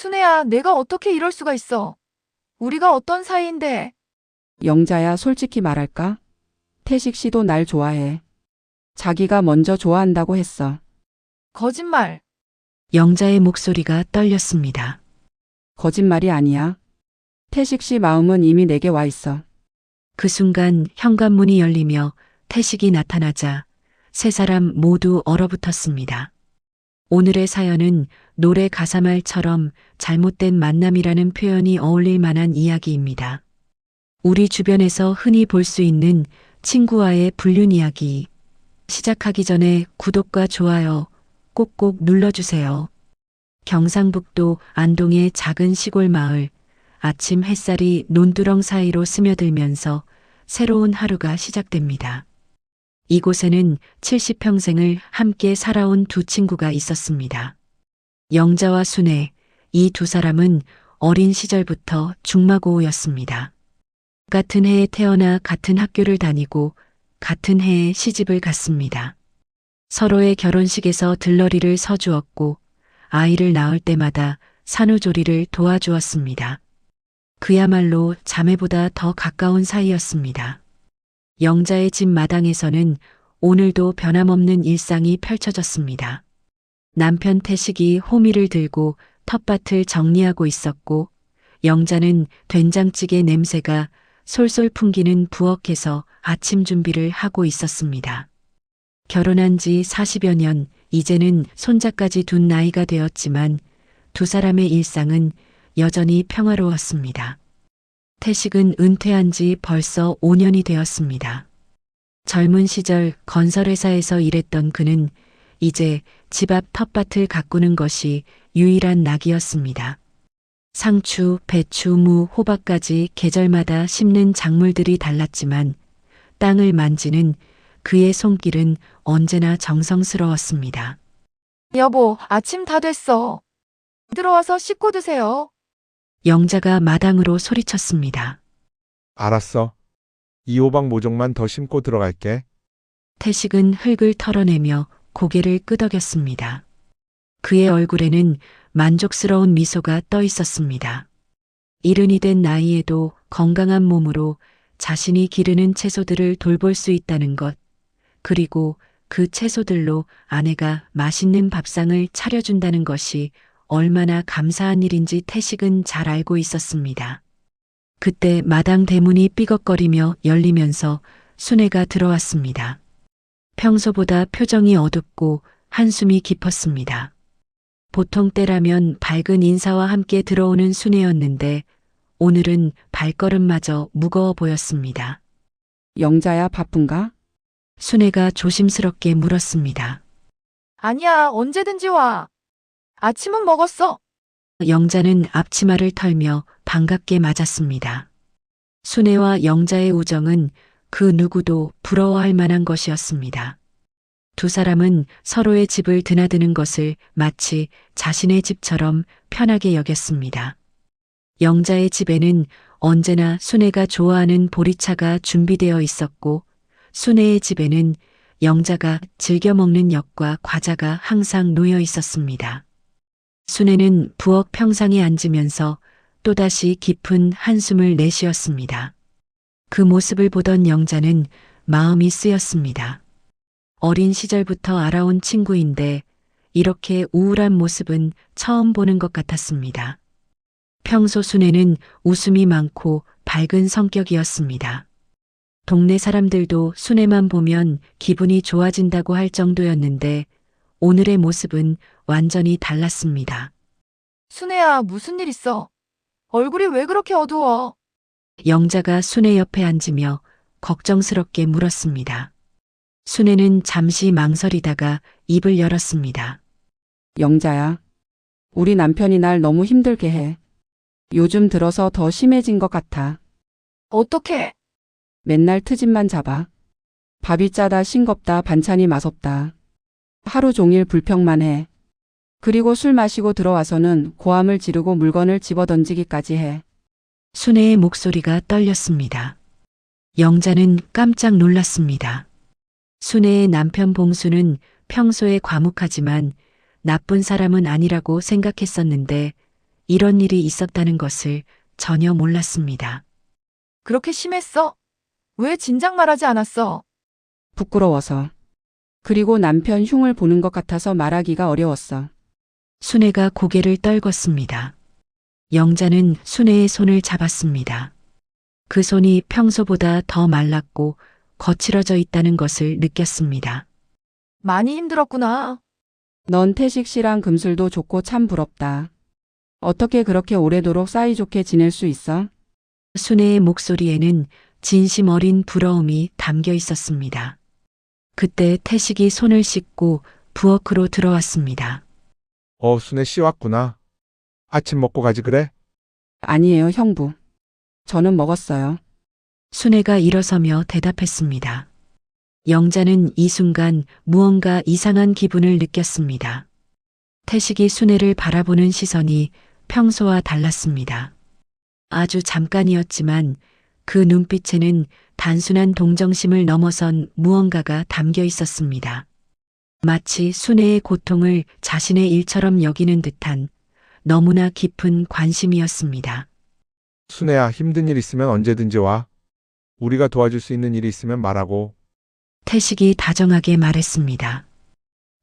순애야, 내가 어떻게 이럴 수가 있어? 우리가 어떤 사이인데? 영자야, 솔직히 말할까? 태식 씨도 날 좋아해. 자기가 먼저 좋아한다고 했어. 거짓말. 영자의 목소리가 떨렸습니다. 거짓말이 아니야. 태식 씨 마음은 이미 내게 와 있어. 그 순간 현관문이 열리며 태식이 나타나자 세 사람 모두 얼어붙었습니다. 오늘의 사연은 노래 가사말처럼 잘못된 만남이라는 표현이 어울릴 만한 이야기입니다. 우리 주변에서 흔히 볼 수 있는 친구와의 불륜 이야기. 시작하기 전에 구독과 좋아요 꼭꼭 눌러주세요. 경상북도 안동의 작은 시골 마을. 아침 햇살이 논두렁 사이로 스며들면서 새로운 하루가 시작됩니다. 이곳에는 70평생을 함께 살아온 두 친구가 있었습니다. 영자와 순애, 이 두 사람은 어린 시절부터 중마고우였습니다. 같은 해에 태어나 같은 학교를 다니고 같은 해에 시집을 갔습니다. 서로의 결혼식에서 들러리를 서주었고 아이를 낳을 때마다 산후조리를 도와주었습니다. 그야말로 자매보다 더 가까운 사이였습니다. 영자의 집 마당에서는 오늘도 변함없는 일상이 펼쳐졌습니다. 남편 태식이 호미를 들고 텃밭을 정리하고 있었고 영자는 된장찌개 냄새가 솔솔 풍기는 부엌에서 아침 준비를 하고 있었습니다. 결혼한 지 40여 년, 이제는 손자까지 둔 나이가 되었지만 두 사람의 일상은 여전히 평화로웠습니다. 태식은 은퇴한 지 벌써 5년이 되었습니다. 젊은 시절 건설회사에서 일했던 그는 이제 집 앞 텃밭을 가꾸는 것이 유일한 낙이었습니다. 상추, 배추, 무, 호박까지 계절마다 심는 작물들이 달랐지만 땅을 만지는 그의 손길은 언제나 정성스러웠습니다. 여보, 아침 다 됐어. 들어와서 씻고 드세요. 영자가 마당으로 소리쳤습니다. 알았어. 이 호박 모종만 더 심고 들어갈게. 태식은 흙을 털어내며 고개를 끄덕였습니다. 그의 얼굴에는 만족스러운 미소가 떠 있었습니다. 이른이 된 나이에도 건강한 몸으로 자신이 기르는 채소들을 돌볼 수 있다는 것, 그리고 그 채소들로 아내가 맛있는 밥상을 차려준다는 것이 얼마나 감사한 일인지 태식은 잘 알고 있었습니다. 그때 마당 대문이 삐걱거리며 열리면서 순애가 들어왔습니다. 평소보다 표정이 어둡고 한숨이 깊었습니다. 보통 때라면 밝은 인사와 함께 들어오는 순애였는데 오늘은 발걸음마저 무거워 보였습니다. 영자야, 바쁜가? 순애가 조심스럽게 물었습니다. 아니야, 언제든지 와. 아침은 먹었어. 영자는 앞치마를 털며 반갑게 맞았습니다. 순애와 영자의 우정은 그 누구도 부러워할 만한 것이었습니다. 두 사람은 서로의 집을 드나드는 것을 마치 자신의 집처럼 편하게 여겼습니다. 영자의 집에는 언제나 순애가 좋아하는 보리차가 준비되어 있었고 순애의 집에는 영자가 즐겨 먹는 엿과 과자가 항상 놓여 있었습니다. 순애는 부엌 평상에 앉으면서 또다시 깊은 한숨을 내쉬었습니다. 그 모습을 보던 영자는 마음이 쓰였습니다. 어린 시절부터 알아온 친구인데 이렇게 우울한 모습은 처음 보는 것 같았습니다. 평소 순애는 웃음이 많고 밝은 성격이었습니다. 동네 사람들도 순애만 보면 기분이 좋아진다고 할 정도였는데 오늘의 모습은 완전히 달랐습니다. 순애야, 무슨 일 있어? 얼굴이 왜 그렇게 어두워? 영자가 순애 옆에 앉으며 걱정스럽게 물었습니다. 순애는 잠시 망설이다가 입을 열었습니다. 영자야, 우리 남편이 날 너무 힘들게 해. 요즘 들어서 더 심해진 것 같아. 어떡해? 맨날 트집만 잡아. 밥이 짜다 싱겁다 반찬이 맛없다. 하루 종일 불평만 해. 그리고 술 마시고 들어와서는 고함을 지르고 물건을 집어던지기까지 해. 순애의 목소리가 떨렸습니다. 영자는 깜짝 놀랐습니다. 순애의 남편 봉수는 평소에 과묵하지만 나쁜 사람은 아니라고 생각했었는데 이런 일이 있었다는 것을 전혀 몰랐습니다. 그렇게 심했어? 왜 진작 말하지 않았어? 부끄러워서. 그리고 남편 흉을 보는 것 같아서 말하기가 어려웠어. 순애가 고개를 떨궜습니다. 영자는 순애의 손을 잡았습니다. 그 손이 평소보다 더 말랐고 거칠어져 있다는 것을 느꼈습니다. 많이 힘들었구나. 넌 태식 씨랑 금술도 좋고 참 부럽다. 어떻게 그렇게 오래도록 사이좋게 지낼 수 있어? 순애의 목소리에는 진심 어린 부러움이 담겨 있었습니다. 그때 태식이 손을 씻고 부엌으로 들어왔습니다. 순애 씨 왔구나. 아침 먹고 가지 그래? 아니에요, 형부. 저는 먹었어요. 순애가 일어서며 대답했습니다. 영자는 이 순간 무언가 이상한 기분을 느꼈습니다. 태식이 순애를 바라보는 시선이 평소와 달랐습니다. 아주 잠깐이었지만 그 눈빛에는 단순한 동정심을 넘어선 무언가가 담겨 있었습니다. 마치 순애의 고통을 자신의 일처럼 여기는 듯한 너무나 깊은 관심이었습니다. 순애야, 힘든 일 있으면 언제든지 와. 우리가 도와줄 수 있는 일이 있으면 말하고. 태식이 다정하게 말했습니다.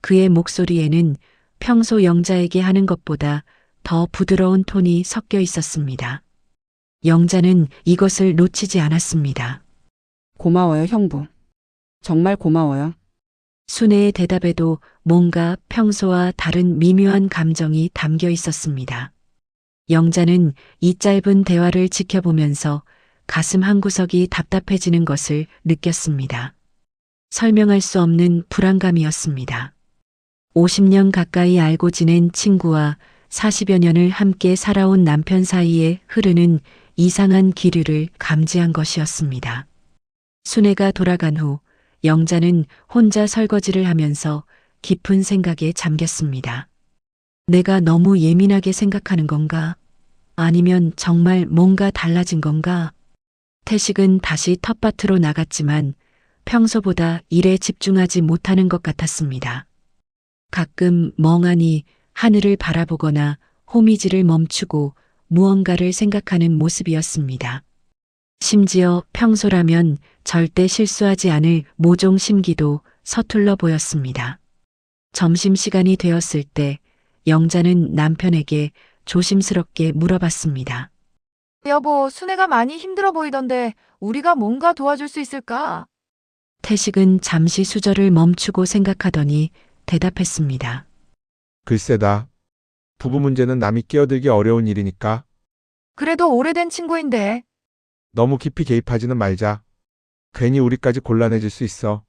그의 목소리에는 평소 영자에게 하는 것보다 더 부드러운 톤이 섞여 있었습니다. 영자는 이것을 놓치지 않았습니다. 고마워요, 형부. 정말 고마워요. 순애의 대답에도 뭔가 평소와 다른 미묘한 감정이 담겨 있었습니다. 영자는 이 짧은 대화를 지켜보면서 가슴 한구석이 답답해지는 것을 느꼈습니다. 설명할 수 없는 불안감이었습니다. 50년 가까이 알고 지낸 친구와 40여 년을 함께 살아온 남편 사이에 흐르는 이상한 기류를 감지한 것이었습니다. 순애가 돌아간 후 영자는 혼자 설거지를 하면서 깊은 생각에 잠겼습니다. 내가 너무 예민하게 생각하는 건가? 아니면 정말 뭔가 달라진 건가? 태식은 다시 텃밭으로 나갔지만 평소보다 일에 집중하지 못하는 것 같았습니다. 가끔 멍하니 하늘을 바라보거나 호미질을 멈추고 무언가를 생각하는 모습이었습니다. 심지어 평소라면 절대 실수하지 않을 모종 심기도 서툴러 보였습니다. 점심시간이 되었을 때 영자는 남편에게 조심스럽게 물어봤습니다. 여보, 순애가 많이 힘들어 보이던데 우리가 뭔가 도와줄 수 있을까? 태식은 잠시 수저를 멈추고 생각하더니 대답했습니다. 글쎄다. 부부 문제는 남이 끼어들기 어려운 일이니까 그래도 오래된 친구인데. 너무 깊이 개입하지는 말자. 괜히 우리까지 곤란해질 수 있어.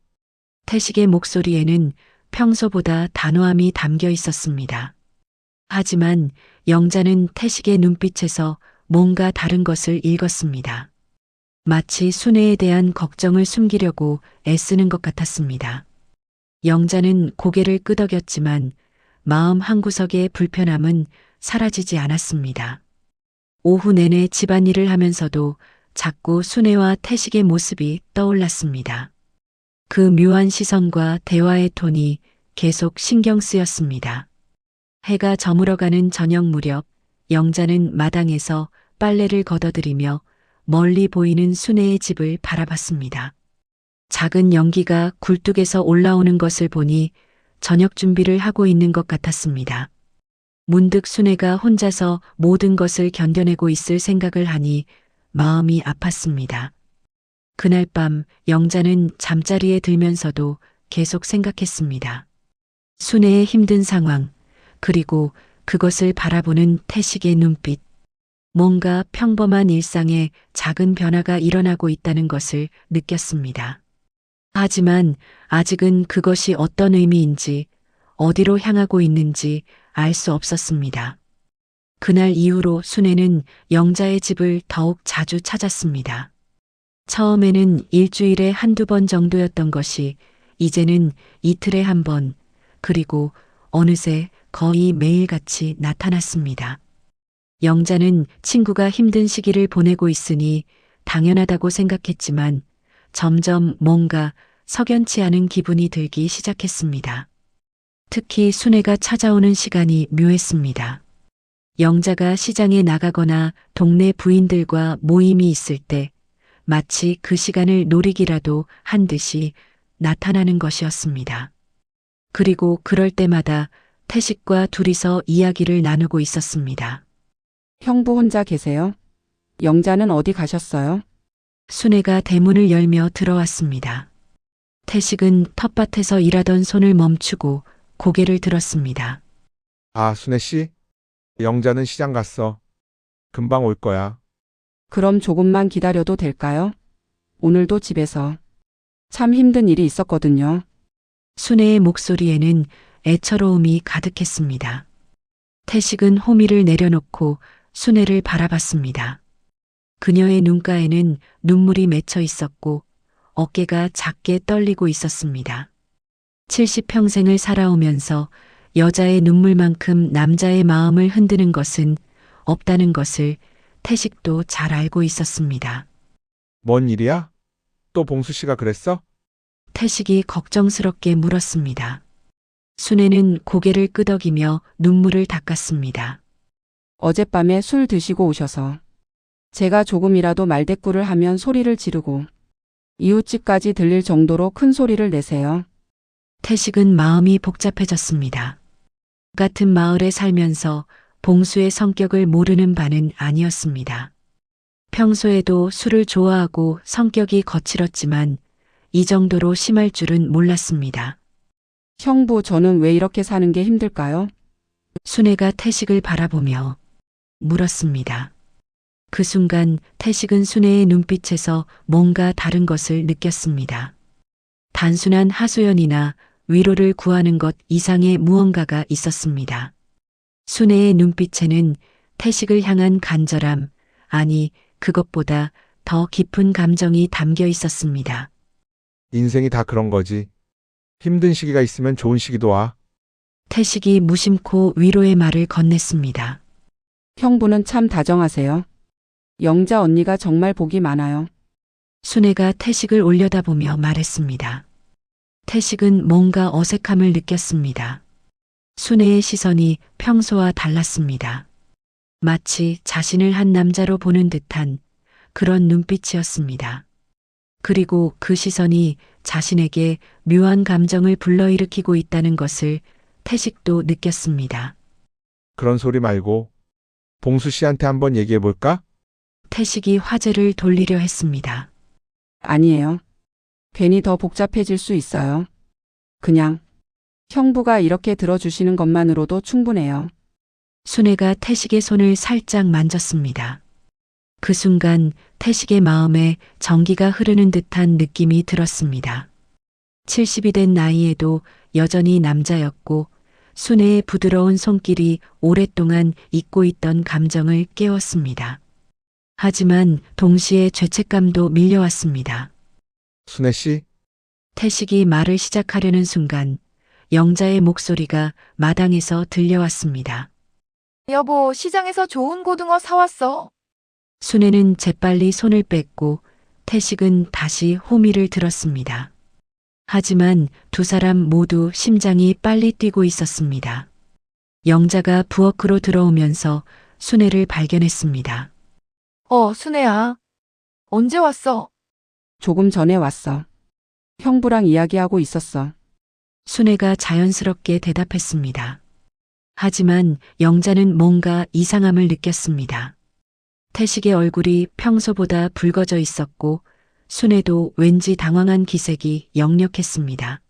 태식의 목소리에는 평소보다 단호함이 담겨 있었습니다. 하지만 영자는 태식의 눈빛에서 뭔가 다른 것을 읽었습니다. 마치 순애에 대한 걱정을 숨기려고 애쓰는 것 같았습니다. 영자는 고개를 끄덕였지만 마음 한구석의 불편함은 사라지지 않았습니다. 오후 내내 집안일을 하면서도 자꾸 순애와 태식의 모습이 떠올랐습니다. 그 묘한 시선과 대화의 톤이 계속 신경 쓰였습니다. 해가 저물어가는 저녁 무렵 영자는 마당에서 빨래를 걷어들이며 멀리 보이는 순애의 집을 바라봤습니다. 작은 연기가 굴뚝에서 올라오는 것을 보니 저녁 준비를 하고 있는 것 같았습니다. 문득 순애가 혼자서 모든 것을 견뎌내고 있을 생각을 하니 마음이 아팠습니다. 그날 밤 영자는 잠자리에 들면서도 계속 생각했습니다. 순애의 힘든 상황, 그리고 그것을 바라보는 태식의 눈빛. 뭔가 평범한 일상에 작은 변화가 일어나고 있다는 것을 느꼈습니다. 하지만 아직은 그것이 어떤 의미인지, 어디로 향하고 있는지 알 수 없었습니다. 그날 이후로 순애는 영자의 집을 더욱 자주 찾았습니다. 처음에는 일주일에 한두 번 정도였던 것이 이제는 이틀에 한 번, 그리고 어느새 거의 매일같이 나타났습니다. 영자는 친구가 힘든 시기를 보내고 있으니 당연하다고 생각했지만 점점 뭔가 석연치 않은 기분이 들기 시작했습니다. 특히 순애가 찾아오는 시간이 묘했습니다. 영자가 시장에 나가거나 동네 부인들과 모임이 있을 때 마치 그 시간을 노리기라도 한 듯이 나타나는 것이었습니다. 그리고 그럴 때마다 태식과 둘이서 이야기를 나누고 있었습니다. 형부 혼자 계세요? 영자는 어디 가셨어요? 순애가 대문을 열며 들어왔습니다. 태식은 텃밭에서 일하던 손을 멈추고 고개를 들었습니다. 아, 순애 씨? 영자는 시장 갔어. 금방 올 거야. 그럼 조금만 기다려도 될까요? 오늘도 집에서 참 힘든 일이 있었거든요. 순애의 목소리에는 애처로움이 가득했습니다. 태식은 호미를 내려놓고 순애를 바라봤습니다. 그녀의 눈가에는 눈물이 맺혀 있었고 어깨가 작게 떨리고 있었습니다. 70평생을 살아오면서 여자의 눈물만큼 남자의 마음을 흔드는 것은 없다는 것을 태식도 잘 알고 있었습니다. 뭔 일이야? 또 봉수 씨가 그랬어? 태식이 걱정스럽게 물었습니다. 순애는 고개를 끄덕이며 눈물을 닦았습니다. 어젯밤에 술 드시고 오셔서 제가 조금이라도 말대꾸를 하면 소리를 지르고 이웃집까지 들릴 정도로 큰 소리를 내세요. 태식은 마음이 복잡해졌습니다. 같은 마을에 살면서 봉수의 성격을 모르는 바는 아니었습니다. 평소에도 술을 좋아하고 성격이 거칠었지만 이 정도로 심할 줄은 몰랐습니다. 형부, 저는 왜 이렇게 사는 게 힘들까요? 순애가 태식을 바라보며 물었습니다. 그 순간 태식은 순애의 눈빛에서 뭔가 다른 것을 느꼈습니다. 단순한 하소연이나 위로를 구하는 것 이상의 무언가가 있었습니다. 순애의 눈빛에는 태식을 향한 간절함, 아니 그것보다 더 깊은 감정이 담겨 있었습니다. 인생이 다 그런 거지. 힘든 시기가 있으면 좋은 시기도 와. 태식이 무심코 위로의 말을 건넸습니다. 형부는 참 다정하세요. 영자 언니가 정말 복이 많아요. 순애가 태식을 올려다보며 말했습니다. 태식은 뭔가 어색함을 느꼈습니다. 순애의 시선이 평소와 달랐습니다. 마치 자신을 한 남자로 보는 듯한 그런 눈빛이었습니다. 그리고 그 시선이 자신에게 묘한 감정을 불러일으키고 있다는 것을 태식도 느꼈습니다. 그런 소리 말고 봉수 씨한테 한번 얘기해 볼까? 태식이 화제를 돌리려 했습니다. 아니에요. 괜히 더 복잡해질 수 있어요. 그냥 형부가 이렇게 들어주시는 것만으로도 충분해요. 순애가 태식의 손을 살짝 만졌습니다. 그 순간 태식의 마음에 전기가 흐르는 듯한 느낌이 들었습니다. 70이 된 나이에도 여전히 남자였고 순애의 부드러운 손길이 오랫동안 잊고 있던 감정을 깨웠습니다. 하지만 동시에 죄책감도 밀려왔습니다. 순애 씨, 태식이 말을 시작하려는 순간 영자의 목소리가 마당에서 들려왔습니다. 여보, 시장에서 좋은 고등어 사왔어. 순애는 재빨리 손을 뺐고 태식은 다시 호미를 들었습니다. 하지만 두 사람 모두 심장이 빨리 뛰고 있었습니다. 영자가 부엌으로 들어오면서 순애를 발견했습니다. 순애야. 언제 왔어? 조금 전에 왔어. 형부랑 이야기하고 있었어. 순애가 자연스럽게 대답했습니다. 하지만 영자는 뭔가 이상함을 느꼈습니다. 태식의 얼굴이 평소보다 붉어져 있었고 순애도 왠지 당황한 기색이 역력했습니다.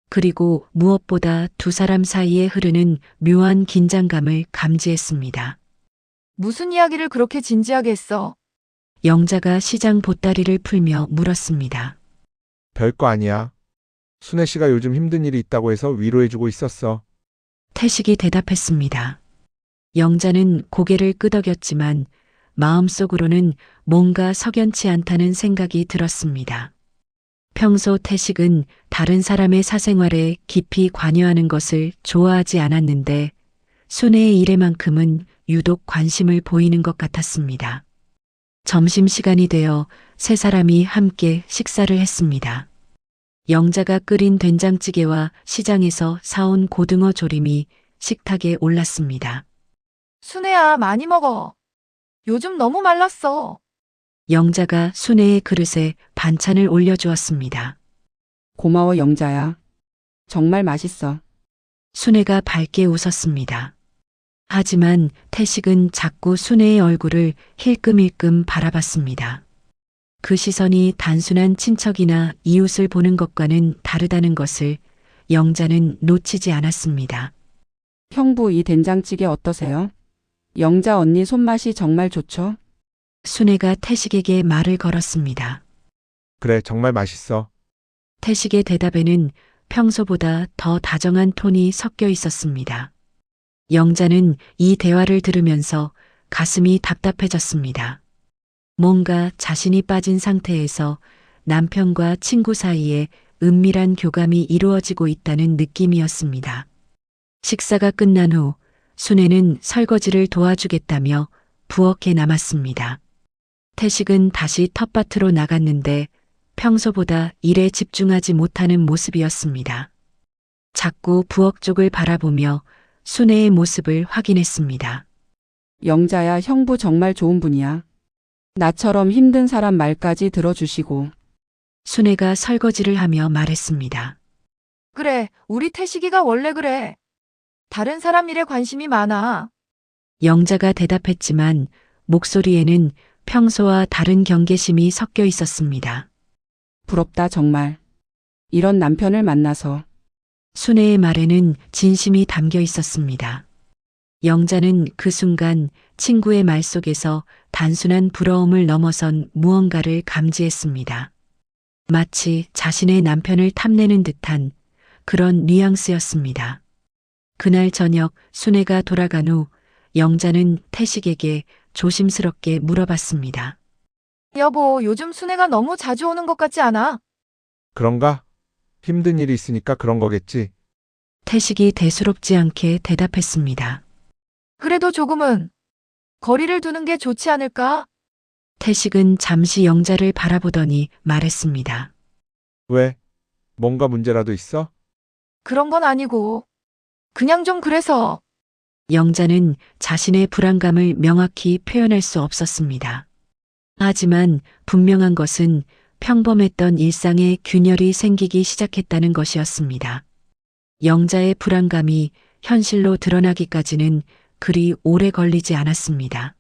그리고 무엇보다 두 사람 사이에 흐르는 묘한 긴장감을 감지했습니다. 무슨 이야기를 그렇게 진지하게 했어? 영자가 시장 보따리를 풀며 물었습니다. 별거 아니야. 순애 씨가 요즘 힘든 일이 있다고 해서 위로해주고 있었어. 태식이 대답했습니다. 영자는 고개를 끄덕였지만 마음속으로는 뭔가 석연치 않다는 생각이 들었습니다. 평소 태식은 다른 사람의 사생활에 깊이 관여하는 것을 좋아하지 않았는데 순애의 일에만큼은 유독 관심을 보이는 것 같았습니다. 점심시간이 되어 세 사람이 함께 식사를 했습니다. 영자가 끓인 된장찌개와 시장에서 사온 고등어 조림이 식탁에 올랐습니다. 순애야, 많이 먹어. 요즘 너무 말랐어. 영자가 순애의 그릇에 반찬을 올려주었습니다. 고마워, 영자야. 정말 맛있어. 순애가 밝게 웃었습니다. 하지만 태식은 자꾸 순애의 얼굴을 힐끔힐끔 바라봤습니다. 그 시선이 단순한 친척이나 이웃을 보는 것과는 다르다는 것을 영자는 놓치지 않았습니다. 형부, 이 된장찌개 어떠세요? 영자 언니 손맛이 정말 좋죠? 순애가 태식에게 말을 걸었습니다. 그래, 정말 맛있어. 태식의 대답에는 평소보다 더 다정한 톤이 섞여 있었습니다. 영자는 이 대화를 들으면서 가슴이 답답해졌습니다. 뭔가 자신이 빠진 상태에서 남편과 친구 사이에 은밀한 교감이 이루어지고 있다는 느낌이었습니다. 식사가 끝난 후 순애는 설거지를 도와주겠다며 부엌에 남았습니다. 태식은 다시 텃밭으로 나갔는데 평소보다 일에 집중하지 못하는 모습이었습니다. 자꾸 부엌 쪽을 바라보며 순애의 모습을 확인했습니다. 영자야, 형부 정말 좋은 분이야. 나처럼 힘든 사람 말까지 들어주시고. 순애가 설거지를 하며 말했습니다. 그래, 우리 태식이가 원래 그래. 다른 사람 일에 관심이 많아. 영자가 대답했지만 목소리에는 평소와 다른 경계심이 섞여 있었습니다. 부럽다, 정말. 이런 남편을 만나서. 순애의 말에는 진심이 담겨 있었습니다. 영자는 그 순간 친구의 말 속에서 단순한 부러움을 넘어선 무언가를 감지했습니다. 마치 자신의 남편을 탐내는 듯한 그런 뉘앙스였습니다. 그날 저녁 순애가 돌아간 후 영자는 태식에게 조심스럽게 물어봤습니다. 여보, 요즘 순애가 너무 자주 오는 것 같지 않아? 그런가? 힘든 일이 있으니까 그런 거겠지. 태식이 대수롭지 않게 대답했습니다. 그래도 조금은 거리를 두는 게 좋지 않을까? 태식은 잠시 영자를 바라보더니 말했습니다. 왜? 뭔가 문제라도 있어? 그런 건 아니고. 그냥 좀 그래서. 영자는 자신의 불안감을 명확히 표현할 수 없었습니다. 하지만 분명한 것은 평범했던 일상에 균열이 생기기 시작했다는 것이었습니다. 영자의 불안감이 현실로 드러나기까지는 그리 오래 걸리지 않았습니다.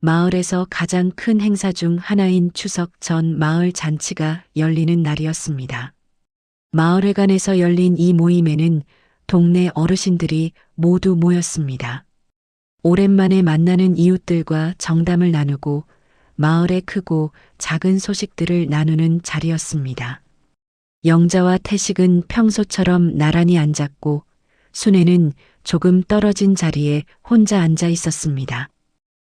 마을에서 가장 큰 행사 중 하나인 추석 전 마을 잔치가 열리는 날이었습니다. 마을회관에서 열린 이 모임에는 동네 어르신들이 모두 모였습니다. 오랜만에 만나는 이웃들과 정담을 나누고 마을의 크고 작은 소식들을 나누는 자리였습니다. 영자와 태식은 평소처럼 나란히 앉았고 순애는 조금 떨어진 자리에 혼자 앉아 있었습니다.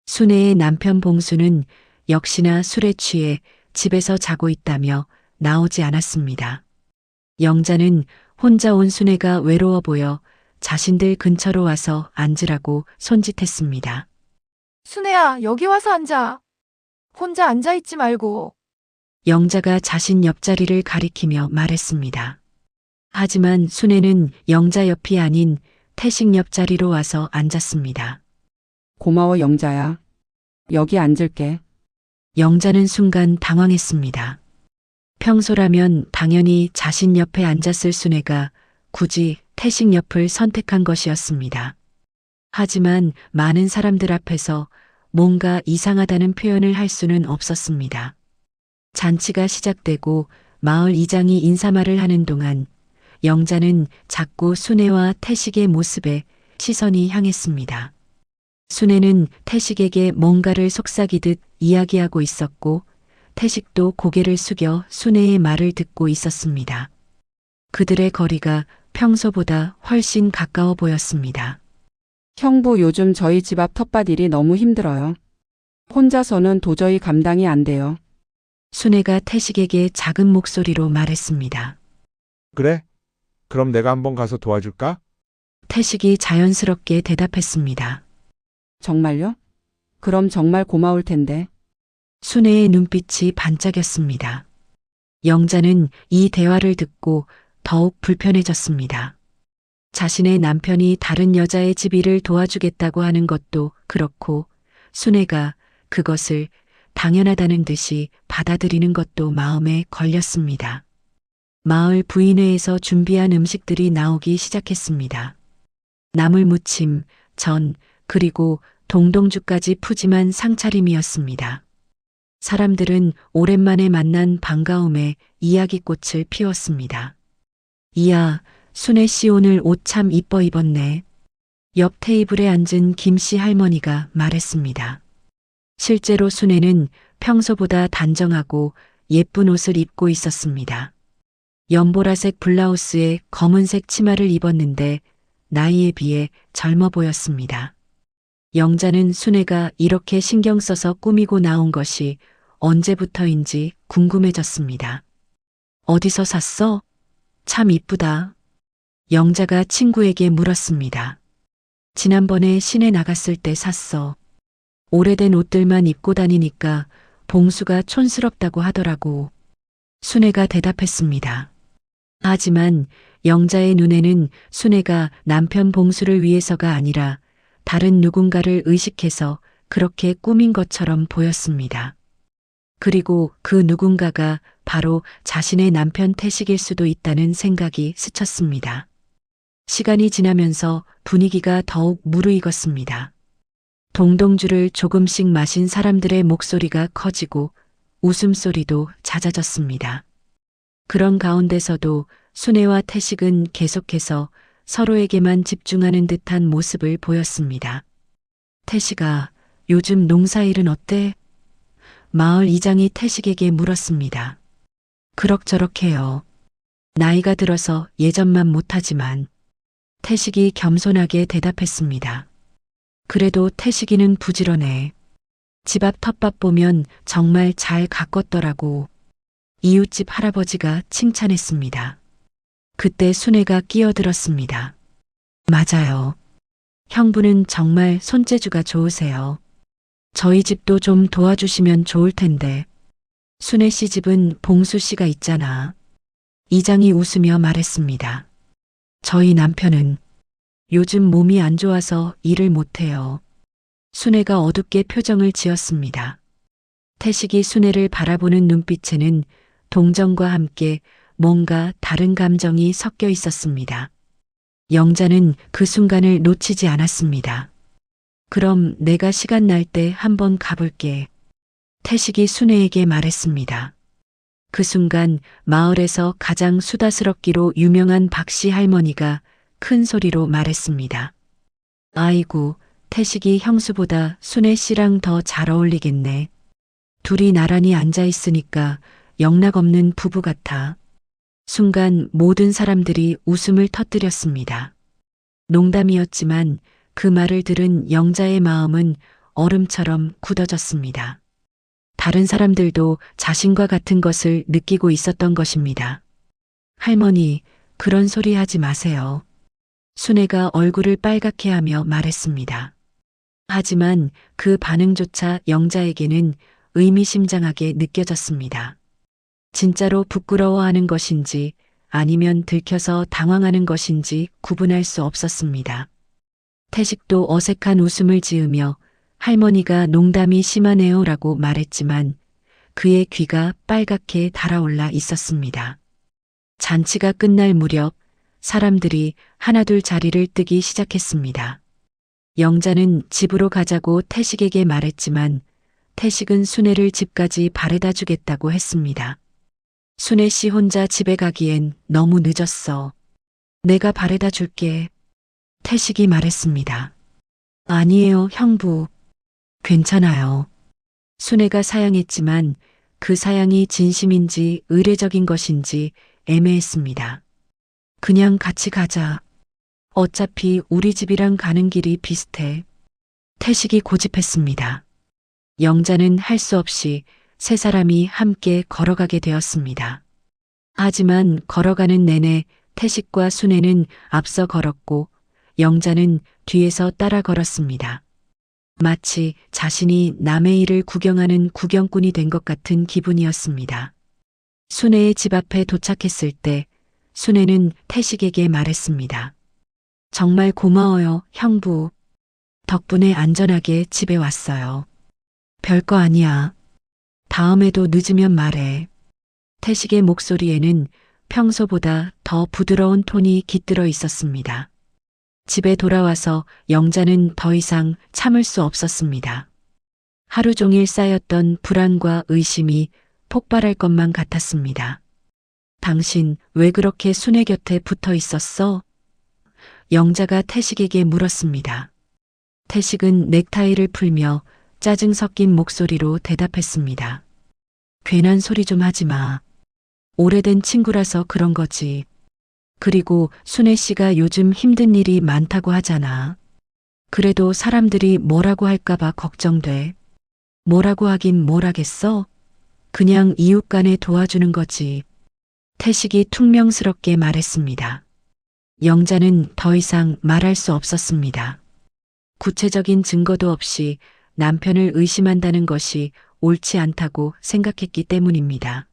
순애의 남편 봉수는 역시나 술에 취해 집에서 자고 있다며 나오지 않았습니다. 영자는 혼자 온 순애가 외로워 보여 자신들 근처로 와서 앉으라고 손짓했습니다. 순애야, 여기 와서 앉아. 혼자 앉아있지 말고. 영자가 자신 옆자리를 가리키며 말했습니다. 하지만 순애는 영자 옆이 아닌 태식 옆자리로 와서 앉았습니다. 고마워, 영자야. 여기 앉을게. 영자는 순간 당황했습니다. 평소라면 당연히 자신 옆에 앉았을 순애가 굳이 태식 옆을 선택한 것이었습니다. 하지만 많은 사람들 앞에서 뭔가 이상하다는 표현을 할 수는 없었습니다. 잔치가 시작되고 마을 이장이 인사말을 하는 동안 영자는 자꾸 순애와 태식의 모습에 시선이 향했습니다. 순애는 태식에게 뭔가를 속삭이듯 이야기하고 있었고 태식도 고개를 숙여 순애의 말을 듣고 있었습니다. 그들의 거리가 평소보다 훨씬 가까워 보였습니다. 형부, 요즘 저희 집 앞 텃밭 일이 너무 힘들어요. 혼자서는 도저히 감당이 안 돼요. 순애가 태식에게 작은 목소리로 말했습니다. 그래? 그럼 내가 한번 가서 도와줄까? 태식이 자연스럽게 대답했습니다. 정말요? 그럼 정말 고마울 텐데. 순애의 눈빛이 반짝였습니다. 영자는 이 대화를 듣고 더욱 불편해졌습니다. 자신의 남편이 다른 여자의 집일을 도와주겠다고 하는 것도 그렇고 순애가 그것을 당연하다는 듯이 받아들이는 것도 마음에 걸렸습니다. 마을 부인회에서 준비한 음식들이 나오기 시작했습니다. 나물무침, 전, 그리고 동동주까지 푸짐한 상차림이었습니다. 사람들은 오랜만에 만난 반가움에 이야기꽃을 피웠습니다. 이야, 순애 씨 오늘 옷 참 이뻐 입었네. 옆 테이블에 앉은 김씨 할머니가 말했습니다. 실제로 순애는 평소보다 단정하고 예쁜 옷을 입고 있었습니다. 연보라색 블라우스에 검은색 치마를 입었는데 나이에 비해 젊어 보였습니다. 영자는 순애가 이렇게 신경 써서 꾸미고 나온 것이 언제부터인지 궁금해졌습니다. 어디서 샀어? 참 이쁘다. 영자가 친구에게 물었습니다. 지난번에 시내 나갔을 때 샀어. 오래된 옷들만 입고 다니니까 봉수가 촌스럽다고 하더라고. 순애가 대답했습니다. 하지만 영자의 눈에는 순애가 남편 봉수를 위해서가 아니라 다른 누군가를 의식해서 그렇게 꾸민 것처럼 보였습니다. 그리고 그 누군가가 바로 자신의 남편 태식일 수도 있다는 생각이 스쳤습니다. 시간이 지나면서 분위기가 더욱 무르익었습니다. 동동주를 조금씩 마신 사람들의 목소리가 커지고 웃음소리도 잦아졌습니다. 그런 가운데서도 순애와 태식은 계속해서 서로에게만 집중하는 듯한 모습을 보였습니다. 태식아, 요즘 농사일은 어때? 마을 이장이 태식에게 물었습니다. 그럭저럭해요. 나이가 들어서 예전만 못하지만 태식이 겸손하게 대답했습니다. 그래도 태식이는 부지런해. 집 앞 텃밭 보면 정말 잘 가꿨더라고. 이웃집 할아버지가 칭찬했습니다. 그때 순애가 끼어들었습니다. 맞아요. 형부는 정말 손재주가 좋으세요. 저희 집도 좀 도와주시면 좋을 텐데. 순애 씨 집은 봉수 씨가 있잖아. 이장이 웃으며 말했습니다. 저희 남편은 요즘 몸이 안 좋아서 일을 못해요. 순애가 어둡게 표정을 지었습니다. 태식이 순애를 바라보는 눈빛에는 동정과 함께 뭔가 다른 감정이 섞여 있었습니다. 영자는 그 순간을 놓치지 않았습니다. 그럼 내가 시간 날 때 한번 가볼게. 태식이 순애에게 말했습니다. 그 순간 마을에서 가장 수다스럽기로 유명한 박씨 할머니가 큰 소리로 말했습니다. 아이고, 태식이 형수보다 순애 씨랑 더 잘 어울리겠네. 둘이 나란히 앉아 있으니까 영락없는 부부 같아. 순간 모든 사람들이 웃음을 터뜨렸습니다. 농담이었지만 그 말을 들은 영자의 마음은 얼음처럼 굳어졌습니다. 다른 사람들도 자신과 같은 것을 느끼고 있었던 것입니다. 할머니, 그런 소리 하지 마세요. 순애가 얼굴을 빨갛게 하며 말했습니다. 하지만 그 반응조차 영자에게는 의미심장하게 느껴졌습니다. 진짜로 부끄러워하는 것인지 아니면 들켜서 당황하는 것인지 구분할 수 없었습니다. 태식도 어색한 웃음을 지으며 할머니가 농담이 심하네요라고 말했지만 그의 귀가 빨갛게 달아올라 있었습니다. 잔치가 끝날 무렵 사람들이 하나둘 자리를 뜨기 시작했습니다. 영자는 집으로 가자고 태식에게 말했지만 태식은 순애를 집까지 바래다 주겠다고 했습니다. 순애 씨 혼자 집에 가기엔 너무 늦었어. 내가 바래다 줄게. 태식이 말했습니다. 아니에요, 형부. 괜찮아요. 순애가 사양했지만 그 사양이 진심인지 의례적인 것인지 애매했습니다. 그냥 같이 가자. 어차피 우리 집이랑 가는 길이 비슷해. 태식이 고집했습니다. 영자는 할 수 없이 세 사람이 함께 걸어가게 되었습니다. 하지만 걸어가는 내내 태식과 순애는 앞서 걸었고 영자는 뒤에서 따라 걸었습니다. 마치 자신이 남의 일을 구경하는 구경꾼이 된 것 같은 기분이었습니다. 순애의 집 앞에 도착했을 때 순애는 태식에게 말했습니다. 정말 고마워요, 형부. 덕분에 안전하게 집에 왔어요. 별거 아니야. 다음에도 늦으면 말해. 태식의 목소리에는 평소보다 더 부드러운 톤이 깃들어 있었습니다. 집에 돌아와서 영자는 더 이상 참을 수 없었습니다. 하루 종일 쌓였던 불안과 의심이 폭발할 것만 같았습니다. 당신 왜 그렇게 순애 곁에 붙어 있었어? 영자가 태식에게 물었습니다. 태식은 넥타이를 풀며 짜증 섞인 목소리로 대답했습니다. 괜한 소리 좀 하지 마. 오래된 친구라서 그런 거지. 그리고 순애 씨가 요즘 힘든 일이 많다고 하잖아. 그래도 사람들이 뭐라고 할까봐 걱정돼. 뭐라고 하긴 뭘 하겠어? 그냥 이웃 간에 도와주는 거지. 태식이 퉁명스럽게 말했습니다. 영자는 더 이상 말할 수 없었습니다. 구체적인 증거도 없이 남편을 의심한다는 것이 옳지 않다고 생각했기 때문입니다.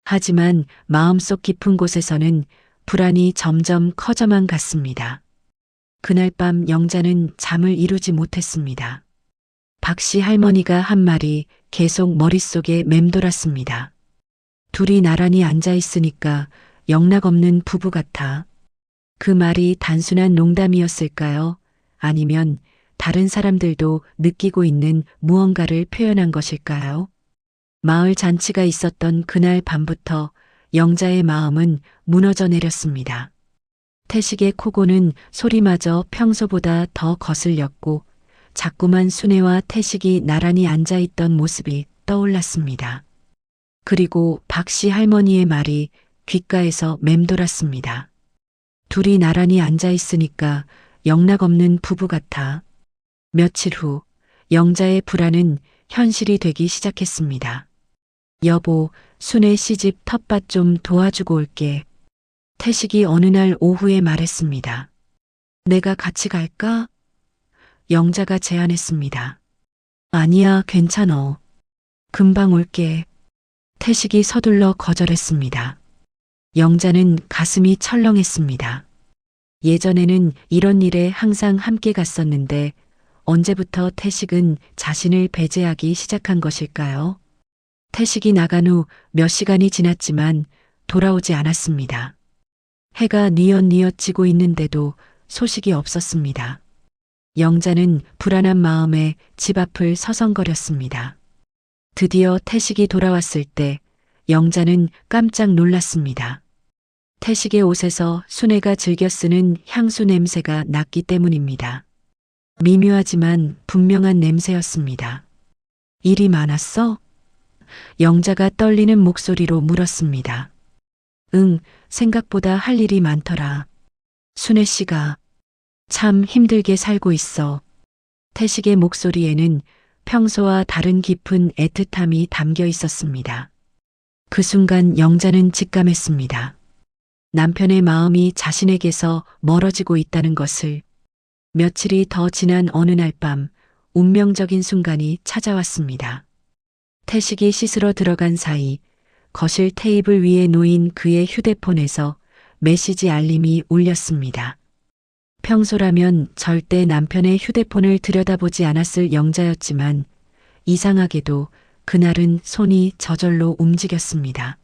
하지만 마음속 깊은 곳에서는 불안이 점점 커져만 갔습니다. 그날 밤 영자는 잠을 이루지 못했습니다. 박씨 할머니가 한 말이 계속 머릿속에 맴돌았습니다. 둘이 나란히 앉아 있으니까 영락없는 부부 같아. 그 말이 단순한 농담이었을까요? 아니면 다른 사람들도 느끼고 있는 무언가를 표현한 것일까요? 마을 잔치가 있었던 그날 밤부터 영자의 마음은 무너져 내렸습니다. 태식의 코고는 소리마저 평소보다 더 거슬렸고 자꾸만 순애와 태식이 나란히 앉아있던 모습이 떠올랐습니다. 그리고 박씨 할머니의 말이 귓가에서 맴돌았습니다. 둘이 나란히 앉아있으니까 영락없는 부부 같아. 며칠 후 영자의 불안은 현실이 되기 시작했습니다. 여보, 순애 시집 텃밭 좀 도와주고 올게. 태식이 어느 날 오후에 말했습니다. 내가 같이 갈까? 영자가 제안했습니다. 아니야, 괜찮어. 금방 올게. 태식이 서둘러 거절했습니다. 영자는 가슴이 철렁했습니다. 예전에는 이런 일에 항상 함께 갔었는데 언제부터 태식은 자신을 배제하기 시작한 것일까요? 태식이 나간 후 몇 시간이 지났지만 돌아오지 않았습니다. 해가 뉘엿뉘엿 지고 있는데도 소식이 없었습니다. 영자는 불안한 마음에 집 앞을 서성거렸습니다. 드디어 태식이 돌아왔을 때 영자는 깜짝 놀랐습니다. 태식의 옷에서 순애가 즐겨 쓰는 향수 냄새가 났기 때문입니다. 미묘하지만 분명한 냄새였습니다. 일이 많았어? 영자가 떨리는 목소리로 물었습니다. 응, 생각보다 할 일이 많더라. 순애 씨가 참 힘들게 살고 있어. 태식의 목소리에는 평소와 다른 깊은 애틋함이 담겨 있었습니다. 그 순간 영자는 직감했습니다. 남편의 마음이 자신에게서 멀어지고 있다는 것을. 며칠이 더 지난 어느 날 밤 운명적인 순간이 찾아왔습니다. 태식이 씻으러 들어간 사이 거실 테이블 위에 놓인 그의 휴대폰에서 메시지 알림이 울렸습니다. 평소라면 절대 남편의 휴대폰을 들여다보지 않았을 영자였지만 이상하게도 그날은 손이 저절로 움직였습니다.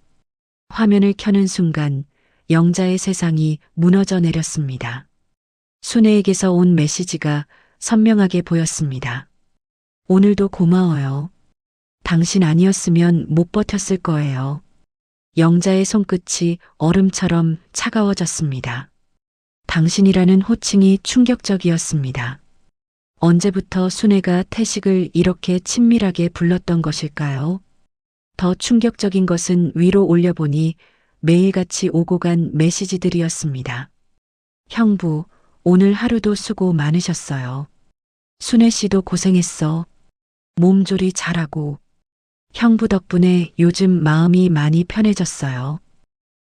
화면을 켜는 순간 영자의 세상이 무너져 내렸습니다. 순애에게서 온 메시지가 선명하게 보였습니다. 오늘도 고마워요. 당신 아니었으면 못 버텼을 거예요. 영자의 손끝이 얼음처럼 차가워졌습니다. 당신이라는 호칭이 충격적이었습니다. 언제부터 순애가 태식을 이렇게 친밀하게 불렀던 것일까요? 더 충격적인 것은 위로 올려보니 매일같이 오고 간 메시지들이었습니다. 형부, 오늘 하루도 수고 많으셨어요. 순애 씨도 고생했어. 몸조리 잘하고. 형부 덕분에 요즘 마음이 많이 편해졌어요.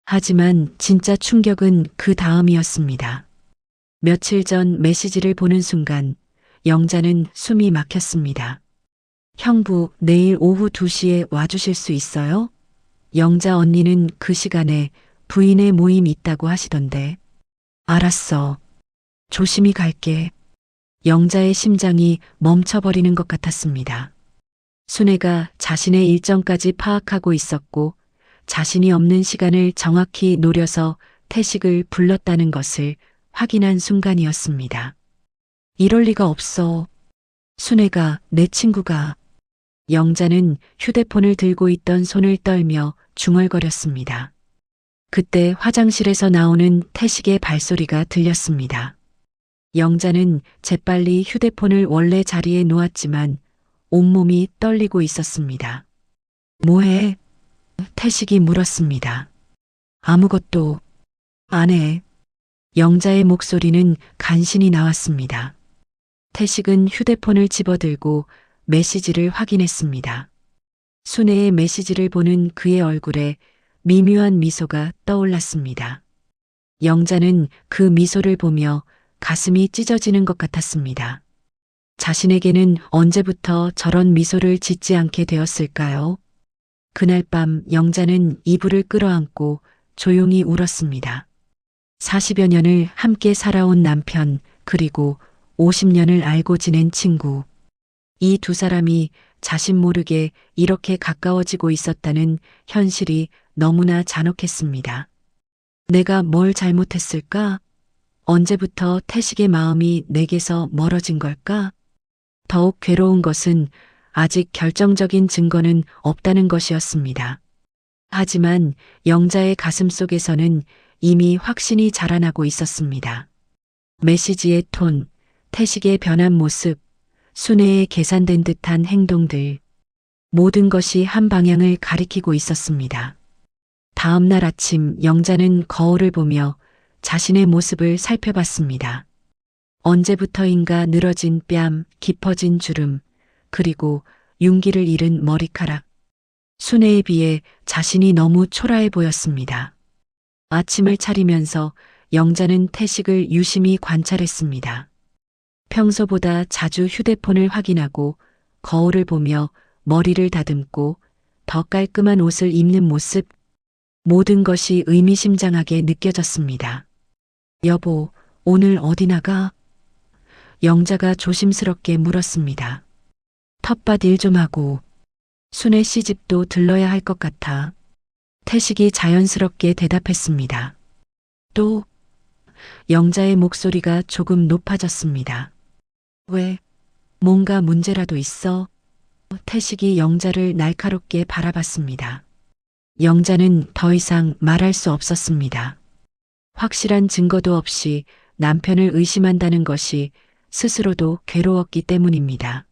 하지만 진짜 충격은 그 다음이었습니다. 며칠 전 메시지를 보는 순간 영자는 숨이 막혔습니다. 형부, 내일 오후 2시에 와주실 수 있어요? 영자 언니는 그 시간에 부인의 모임 있다고 하시던데. 알았어. 조심히 갈게. 영자의 심장이 멈춰버리는 것 같았습니다. 순애가 자신의 일정까지 파악하고 있었고 자신이 없는 시간을 정확히 노려서 태식을 불렀다는 것을 확인한 순간이었습니다. 이럴 리가 없어. 순애가 내 친구가. 영자는 휴대폰을 들고 있던 손을 떨며 중얼거렸습니다. 그때 화장실에서 나오는 태식의 발소리가 들렸습니다. 영자는 재빨리 휴대폰을 원래 자리에 놓았지만 온몸이 떨리고 있었습니다. 뭐해? 태식이 물었습니다. 아무것도 안 해. 영자의 목소리는 간신히 나왔습니다. 태식은 휴대폰을 집어들고 메시지를 확인했습니다. 순애의 메시지를 보는 그의 얼굴에 미묘한 미소가 떠올랐습니다. 영자는 그 미소를 보며 가슴이 찢어지는 것 같았습니다. 자신에게는 언제부터 저런 미소를 짓지 않게 되었을까요? 그날 밤 영자는 이불을 끌어안고 조용히 울었습니다. 40여 년을 함께 살아온 남편, 그리고 50년을 알고 지낸 친구. 이 두 사람이 자신 모르게 이렇게 가까워지고 있었다는 현실이 너무나 잔혹했습니다. 내가 뭘 잘못했을까? 언제부터 태식의 마음이 내게서 멀어진 걸까? 더욱 괴로운 것은 아직 결정적인 증거는 없다는 것이었습니다. 하지만 영자의 가슴 속에서는 이미 확신이 자라나고 있었습니다. 메시지의 톤, 태식의 변한 모습, 순애의 계산된 듯한 행동들, 모든 것이 한 방향을 가리키고 있었습니다. 다음 날 아침 영자는 거울을 보며 자신의 모습을 살펴봤습니다. 언제부터인가 늘어진 뺨, 깊어진 주름, 그리고 윤기를 잃은 머리카락. 순애에 비해 자신이 너무 초라해 보였습니다. 아침을 차리면서 영자는 태식을 유심히 관찰했습니다. 평소보다 자주 휴대폰을 확인하고 거울을 보며 머리를 다듬고 더 깔끔한 옷을 입는 모습, 모든 것이 의미심장하게 느껴졌습니다. 여보, 오늘 어디 나가? 영자가 조심스럽게 물었습니다. 텃밭 일 좀 하고 순애 씨 집도 들러야 할 것 같아. 태식이 자연스럽게 대답했습니다. 또 영자의 목소리가 조금 높아졌습니다. 왜? 뭔가 문제라도 있어? 태식이 영자를 날카롭게 바라봤습니다. 영자는 더 이상 말할 수 없었습니다. 확실한 증거도 없이 남편을 의심한다는 것이 스스로도 괴로웠기 때문입니다.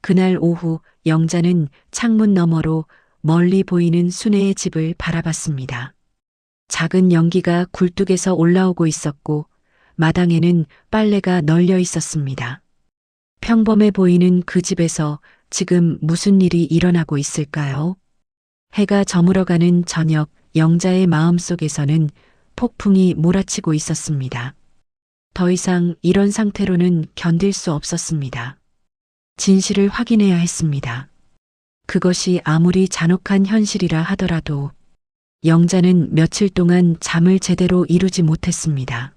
그날 오후 영자는 창문 너머로 멀리 보이는 순애의 집을 바라봤습니다. 작은 연기가 굴뚝에서 올라오고 있었고 마당에는 빨래가 널려 있었습니다. 평범해 보이는 그 집에서 지금 무슨 일이 일어나고 있을까요? 해가 저물어가는 저녁 영자의 마음속에서는 폭풍이 몰아치고 있었습니다. 더 이상 이런 상태로는 견딜 수 없었습니다. 진실을 확인해야 했습니다. 그것이 아무리 잔혹한 현실이라 하더라도 영자는 며칠 동안 잠을 제대로 이루지 못했습니다.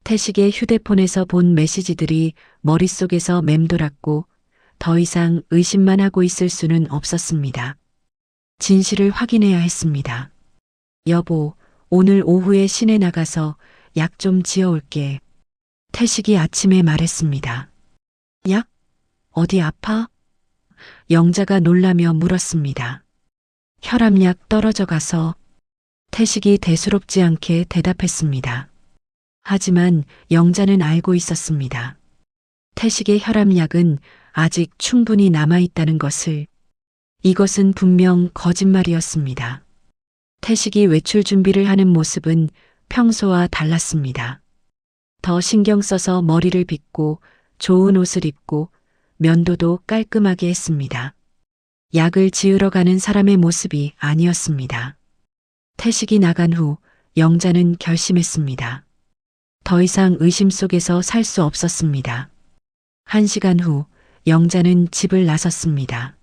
태식의 휴대폰에서 본 메시지들이 머릿속에서 맴돌았고 더 이상 의심만 하고 있을 수는 없었습니다. 진실을 확인해야 했습니다. 여보, 오늘 오후에 시내 나가서 약 좀 지어올게. 태식이 아침에 말했습니다. 약? 어디 아파? 영자가 놀라며 물었습니다. 혈압약 떨어져 가서. 태식이 대수롭지 않게 대답했습니다. 하지만 영자는 알고 있었습니다. 태식의 혈압약은 아직 충분히 남아있다는 것을. 이것은 분명 거짓말이었습니다. 태식이 외출 준비를 하는 모습은 평소와 달랐습니다. 더 신경 써서 머리를 빗고 좋은 옷을 입고 면도도 깔끔하게 했습니다. 약을 지으러 가는 사람의 모습이 아니었습니다. 태식이 나간 후 영자는 결심했습니다. 더 이상 의심 속에서 살 수 없었습니다. 1시간 후 영자는 집을 나섰습니다.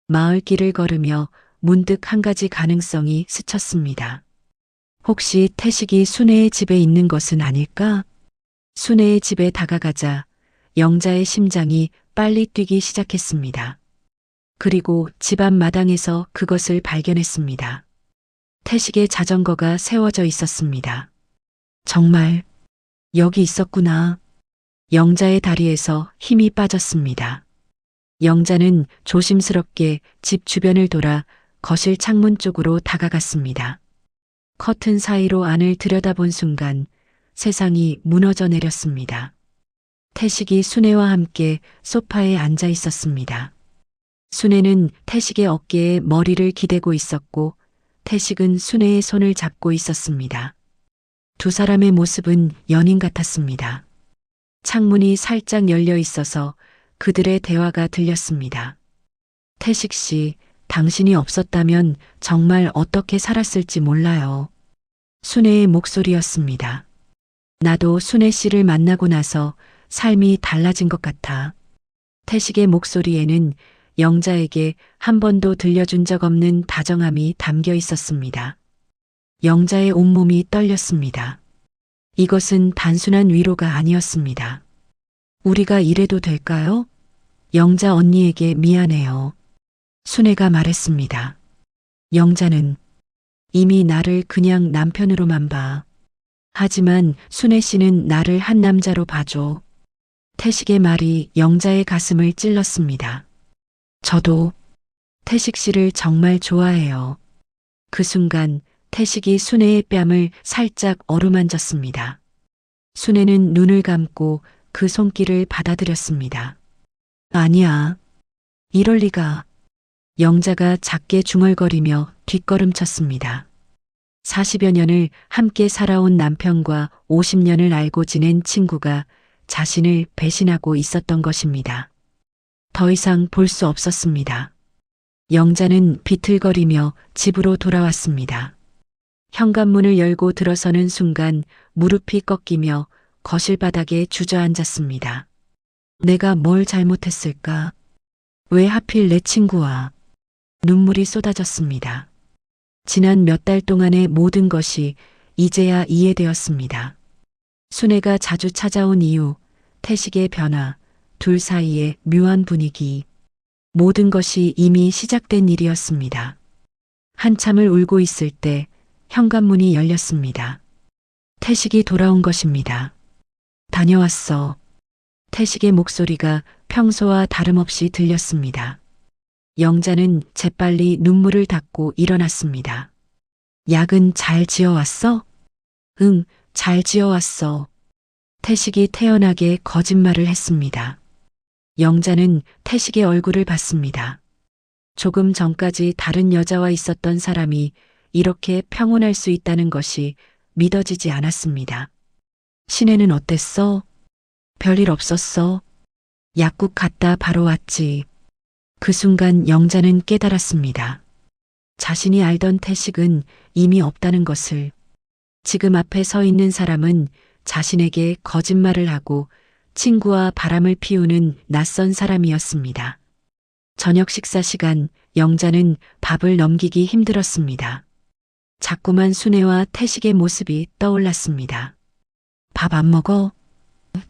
마을길을 걸으며 문득 한 가지 가능성이 스쳤습니다. 혹시 태식이 순애의 집에 있는 것은 아닐까? 순애의 집에 다가가자 영자의 심장이 빨리 뛰기 시작했습니다. 그리고 집 앞 마당에서 그것을 발견했습니다. 태식의 자전거가 세워져 있었습니다. 정말 여기 있었구나. 영자의 다리에서 힘이 빠졌습니다. 영자는 조심스럽게 집 주변을 돌아 거실 창문 쪽으로 다가갔습니다. 커튼 사이로 안을 들여다본 순간 세상이 무너져 내렸습니다. 태식이 순애와 함께 소파에 앉아 있었습니다. 순애는 태식의 어깨에 머리를 기대고 있었고 태식은 순애의 손을 잡고 있었습니다. 두 사람의 모습은 연인 같았습니다. 창문이 살짝 열려 있어서 그들의 대화가 들렸습니다. 태식 씨, 당신이 없었다면 정말 어떻게 살았을지 몰라요. 순애의 목소리였습니다. 나도 순애 씨를 만나고 나서 삶이 달라진 것 같아. 태식의 목소리에는 영자에게 한 번도 들려준 적 없는 다정함이 담겨 있었습니다. 영자의 온몸이 떨렸습니다. 이것은 단순한 위로가 아니었습니다. 우리가 이래도 될까요? 영자 언니에게 미안해요. 순애가 말했습니다. 영자는 이미 나를 그냥 남편으로만 봐. 하지만 순애 씨는 나를 한 남자로 봐줘. 태식의 말이 영자의 가슴을 찔렀습니다. 저도 태식 씨를 정말 좋아해요. 그 순간 태식이 순애의 뺨을 살짝 어루만졌습니다. 순애는 눈을 감고 그 손길을 받아들였습니다. 아니야. 이럴 리가. 영자가 작게 중얼거리며 뒷걸음쳤습니다. 40여 년을 함께 살아온 남편과 50년을 알고 지낸 친구가 자신을 배신하고 있었던 것입니다. 더 이상 볼 수 없었습니다. 영자는 비틀거리며 집으로 돌아왔습니다. 현관문을 열고 들어서는 순간 무릎이 꺾이며 거실 바닥에 주저앉았습니다. 내가 뭘 잘못했을까? 왜 하필 내 친구와? 눈물이 쏟아졌습니다. 지난 몇 달 동안의 모든 것이 이제야 이해되었습니다. 순애가 자주 찾아온 이유, 태식의 변화, 둘 사이의 묘한 분위기, 모든 것이 이미 시작된 일이었습니다. 한참을 울고 있을 때 현관문이 열렸습니다. 태식이 돌아온 것입니다. 다녀왔어. 태식의 목소리가 평소와 다름없이 들렸습니다. 영자는 재빨리 눈물을 닦고 일어났습니다. 약은 잘 지어왔어? 응, 잘 지어왔어. 태식이 태연하게 거짓말을 했습니다. 영자는 태식의 얼굴을 봤습니다. 조금 전까지 다른 여자와 있었던 사람이 이렇게 평온할 수 있다는 것이 믿어지지 않았습니다. 시내는 어땠어? 별일 없었어. 약국 갔다 바로 왔지. 그 순간 영자는 깨달았습니다. 자신이 알던 태식은 이미 없다는 것을. 지금 앞에 서 있는 사람은 자신에게 거짓말을 하고 친구와 바람을 피우는 낯선 사람이었습니다. 저녁 식사 시간 영자는 밥을 넘기기 힘들었습니다. 자꾸만 순애와 태식의 모습이 떠올랐습니다. 밥 안 먹어?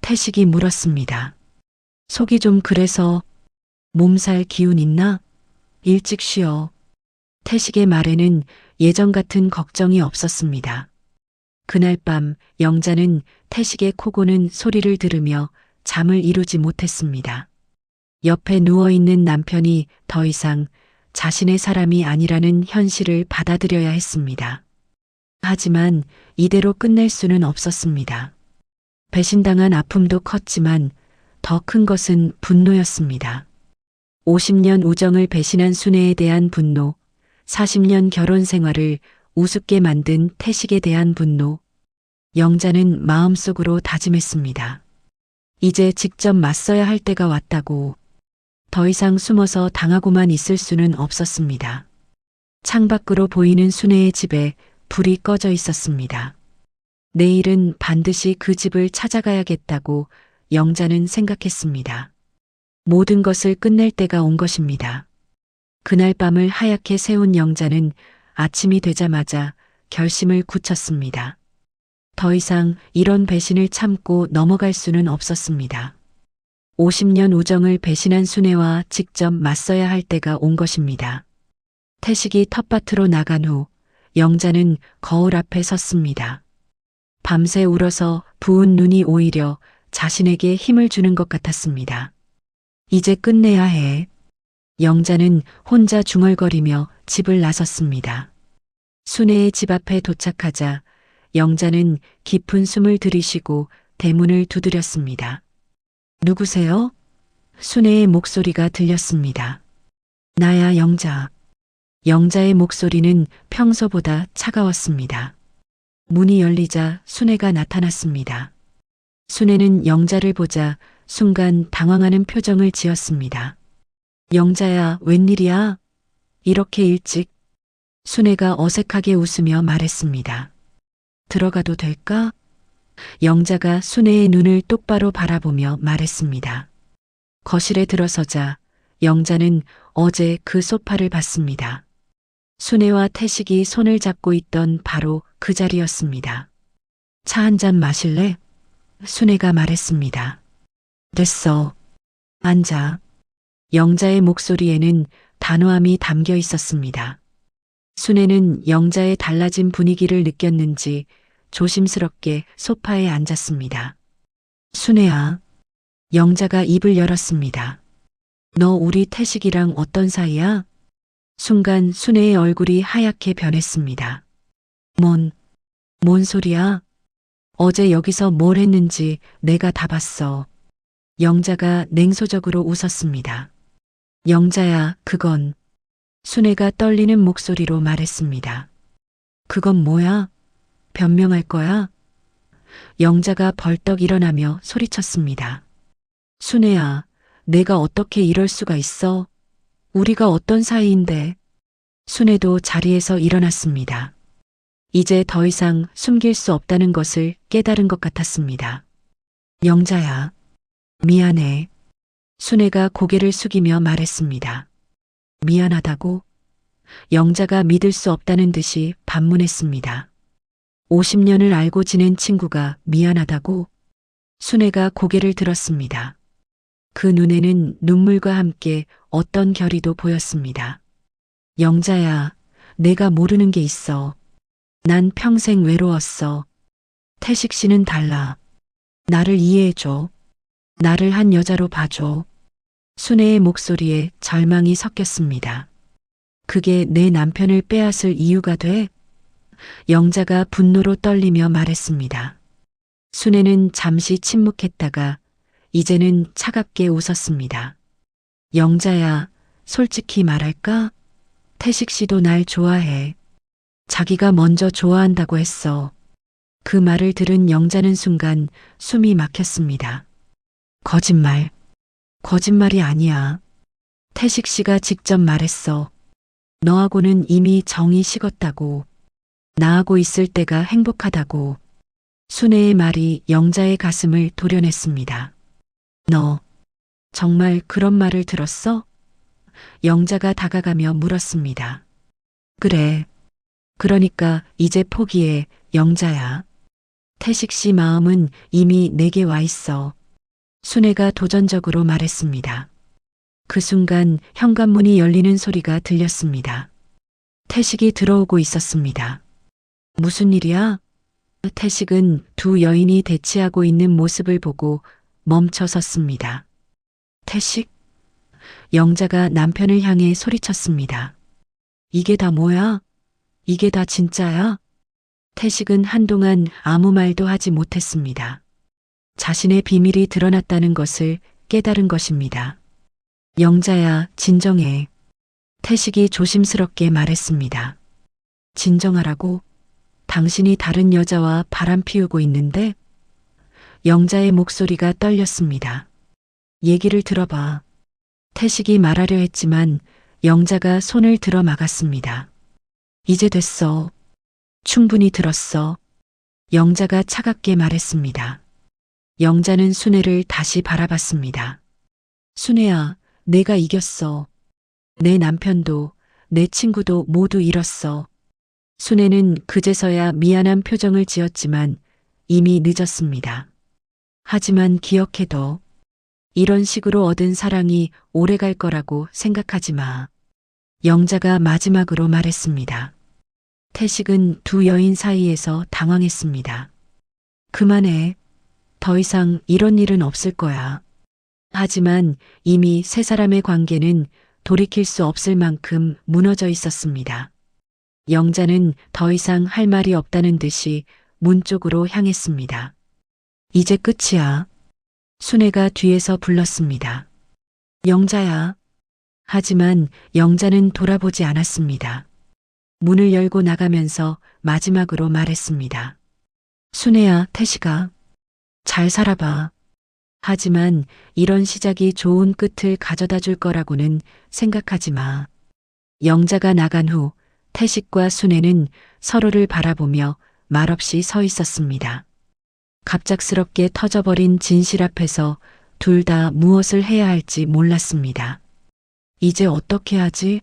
태식이 물었습니다. 속이 좀 그래서 몸살 기운 있나? 일찍 쉬어. 태식의 말에는 예전 같은 걱정이 없었습니다. 그날 밤 영자는 태식의 코 고는 소리를 들으며 잠을 이루지 못했습니다. 옆에 누워있는 남편이 더 이상 자신의 사람이 아니라는 현실을 받아들여야 했습니다. 하지만 이대로 끝낼 수는 없었습니다. 배신당한 아픔도 컸지만 더 큰 것은 분노였습니다. 50년 우정을 배신한 순애에 대한 분노, 40년 결혼 생활을 우습게 만든 태식에 대한 분노. 영자는 마음속으로 다짐했습니다. 이제 직접 맞서야 할 때가 왔다고. 더 이상 숨어서 당하고만 있을 수는 없었습니다. 창밖으로 보이는 순애의 집에 불이 꺼져 있었습니다. 내일은 반드시 그 집을 찾아가야겠다고 영자는 생각했습니다. 모든 것을 끝낼 때가 온 것입니다. 그날 밤을 하얗게 새운 영자는 아침이 되자마자 결심을 굳혔습니다. 더 이상 이런 배신을 참고 넘어갈 수는 없었습니다. 50년 우정을 배신한 순애와 직접 맞서야 할 때가 온 것입니다. 태식이 텃밭으로 나간 후 영자는 거울 앞에 섰습니다. 밤새 울어서 부은 눈이 오히려 자신에게 힘을 주는 것 같았습니다. 이제 끝내야 해. 영자는 혼자 중얼거리며 집을 나섰습니다. 순애의 집 앞에 도착하자 영자는 깊은 숨을 들이쉬고 대문을 두드렸습니다. 누구세요? 순애의 목소리가 들렸습니다. 나야, 영자. 영자의 목소리는 평소보다 차가웠습니다. 문이 열리자 순애가 나타났습니다. 순애는 영자를 보자 순간 당황하는 표정을 지었습니다. 영자야, 웬일이야? 이렇게 일찍? 순애가 어색하게 웃으며 말했습니다. 들어가도 될까? 영자가 순애의 눈을 똑바로 바라보며 말했습니다. 거실에 들어서자 영자는 어제 그 소파를 봤습니다. 순애와 태식이 손을 잡고 있던 바로 그 자리였습니다. 차 한 잔 마실래? 순애가 말했습니다. 됐어. 앉아. 영자의 목소리에는 단호함이 담겨 있었습니다. 순애는 영자의 달라진 분위기를 느꼈는지 조심스럽게 소파에 앉았습니다. 순애야. 영자가 입을 열었습니다. 너 우리 태식이랑 어떤 사이야? 순간 순애의 얼굴이 하얗게 변했습니다. 뭔 소리야? 어제 여기서 뭘 했는지 내가 다 봤어. 영자가 냉소적으로 웃었습니다. 영자야, 그건. 순애가 떨리는 목소리로 말했습니다. 그건 뭐야? 변명할 거야? 영자가 벌떡 일어나며 소리쳤습니다. 순애야, 내가 어떻게 이럴 수가 있어? 우리가 어떤 사이인데? 순애도 자리에서 일어났습니다. 이제 더 이상 숨길 수 없다는 것을 깨달은 것 같았습니다. 영자야, 미안해. 순애가 고개를 숙이며 말했습니다. 미안하다고? 영자가 믿을 수 없다는 듯이 반문했습니다. 50년을 알고 지낸 친구가 미안하다고? 순애가 고개를 들었습니다. 그 눈에는 눈물과 함께 어떤 결의도 보였습니다. 영자야, 내가 모르는 게 있어. 난 평생 외로웠어. 태식 씨는 달라. 나를 이해해줘. 나를 한 여자로 봐줘. 순애의 목소리에 절망이 섞였습니다. 그게 내 남편을 빼앗을 이유가 돼? 영자가 분노로 떨리며 말했습니다. 순애는 잠시 침묵했다가 이제는 차갑게 웃었습니다. 영자야, 솔직히 말할까? 태식 씨도 날 좋아해. 자기가 먼저 좋아한다고 했어. 그 말을 들은 영자는 순간 숨이 막혔습니다. 거짓말. 거짓말이 아니야. 태식 씨가 직접 말했어. 너하고는 이미 정이 식었다고. 나하고 있을 때가 행복하다고. 순애의 말이 영자의 가슴을 도려냈습니다. 너 정말 그런 말을 들었어? 영자가 다가가며 물었습니다. 그래. 그러니까 이제 포기해, 영자야. 태식 씨 마음은 이미 내게 와 있어. 순애가 도전적으로 말했습니다. 그 순간 현관문이 열리는 소리가 들렸습니다. 태식이 들어오고 있었습니다. 무슨 일이야? 태식은 두 여인이 대치하고 있는 모습을 보고 멈춰 섰습니다. 태식? 영자가 남편을 향해 소리쳤습니다. 이게 다 뭐야? 이게 다 진짜야? 태식은 한동안 아무 말도 하지 못했습니다. 자신의 비밀이 드러났다는 것을 깨달은 것입니다. 영자야, 진정해. 태식이 조심스럽게 말했습니다. 진정하라고? 당신이 다른 여자와 바람 피우고 있는데? 영자의 목소리가 떨렸습니다. 얘기를 들어봐. 태식이 말하려 했지만 영자가 손을 들어 막았습니다. 이제 됐어. 충분히 들었어. 영자가 차갑게 말했습니다. 영자는 순애를 다시 바라봤습니다. 순애야, 내가 이겼어. 내 남편도, 내 친구도 모두 잃었어. 순애는 그제서야 미안한 표정을 지었지만 이미 늦었습니다. 하지만 기억해둬. 이런 식으로 얻은 사랑이 오래 갈 거라고 생각하지 마. 영자가 마지막으로 말했습니다. 태식은 두 여인 사이에서 당황했습니다. 그만해. 더 이상 이런 일은 없을 거야. 하지만 이미 세 사람의 관계는 돌이킬 수 없을 만큼 무너져 있었습니다. 영자는 더 이상 할 말이 없다는 듯이 문 쪽으로 향했습니다. 이제 끝이야. 순애가 뒤에서 불렀습니다. 영자야. 하지만 영자는 돌아보지 않았습니다. 문을 열고 나가면서 마지막으로 말했습니다. 순애야, 태식아. 잘 살아봐. 하지만 이런 시작이 좋은 끝을 가져다 줄 거라고는 생각하지 마. 영자가 나간 후 태식과 순애는 서로를 바라보며 말없이 서 있었습니다. 갑작스럽게 터져버린 진실 앞에서 둘 다 무엇을 해야 할지 몰랐습니다. 이제 어떻게 하지?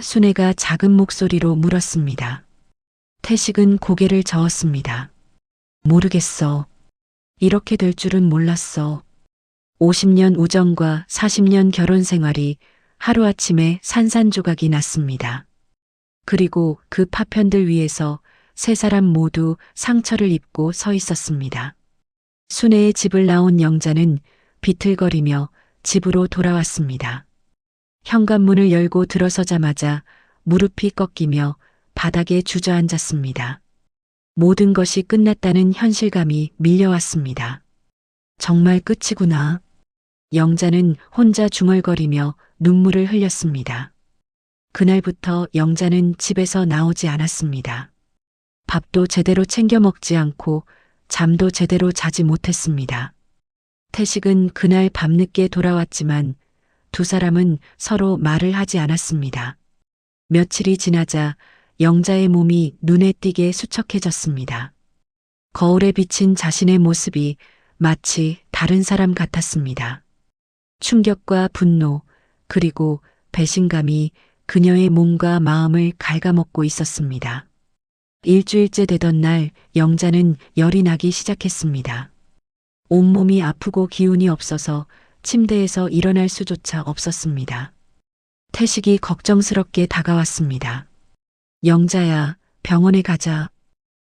순애가 작은 목소리로 물었습니다. 태식은 고개를 저었습니다. 모르겠어. 이렇게 될 줄은 몰랐어. 50년 우정과 40년 결혼 생활이 하루아침에 산산조각이 났습니다. 그리고 그 파편들 위에서 세 사람 모두 상처를 입고 서 있었습니다. 순애의 집을 나온 영자는 비틀거리며 집으로 돌아왔습니다. 현관문을 열고 들어서자마자 무릎이 꺾이며 바닥에 주저앉았습니다. 모든 것이 끝났다는 현실감이 밀려왔습니다. 정말 끝이구나. 영자는 혼자 중얼거리며 눈물을 흘렸습니다. 그날부터 영자는 집에서 나오지 않았습니다. 밥도 제대로 챙겨 먹지 않고 잠도 제대로 자지 못했습니다. 태식은 그날 밤늦게 돌아왔지만 두 사람은 서로 말을 하지 않았습니다. 며칠이 지나자 영자의 몸이 눈에 띄게 수척해졌습니다. 거울에 비친 자신의 모습이 마치 다른 사람 같았습니다. 충격과 분노, 그리고 배신감이 그녀의 몸과 마음을 갉아먹고 있었습니다. 일주일째 되던 날 영자는 열이 나기 시작했습니다. 온몸이 아프고 기운이 없어서 침대에서 일어날 수조차 없었습니다. 태식이 걱정스럽게 다가왔습니다. 영자야, 병원에 가자.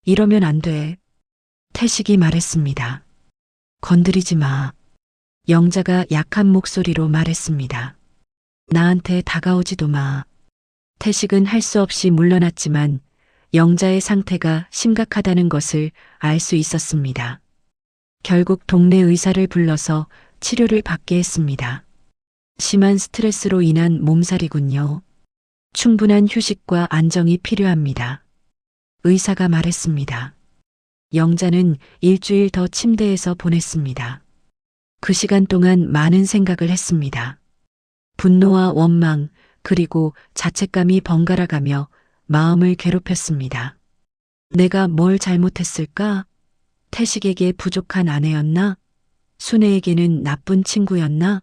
이러면 안 돼. 태식이 말했습니다. 건드리지 마. 영자가 약한 목소리로 말했습니다. 나한테 다가오지도 마. 태식은 할 수 없이 물러났지만 영자의 상태가 심각하다는 것을 알 수 있었습니다. 결국 동네 의사를 불러서 치료를 받게 했습니다. 심한 스트레스로 인한 몸살이군요. 충분한 휴식과 안정이 필요합니다. 의사가 말했습니다. 영자는 일주일 더 침대에서 보냈습니다. 그 시간 동안 많은 생각을 했습니다. 분노와 원망, 그리고 자책감이 번갈아가며 마음을 괴롭혔습니다. 내가 뭘 잘못했을까? 태식에게 부족한 아내였나? 순애에게는 나쁜 친구였나?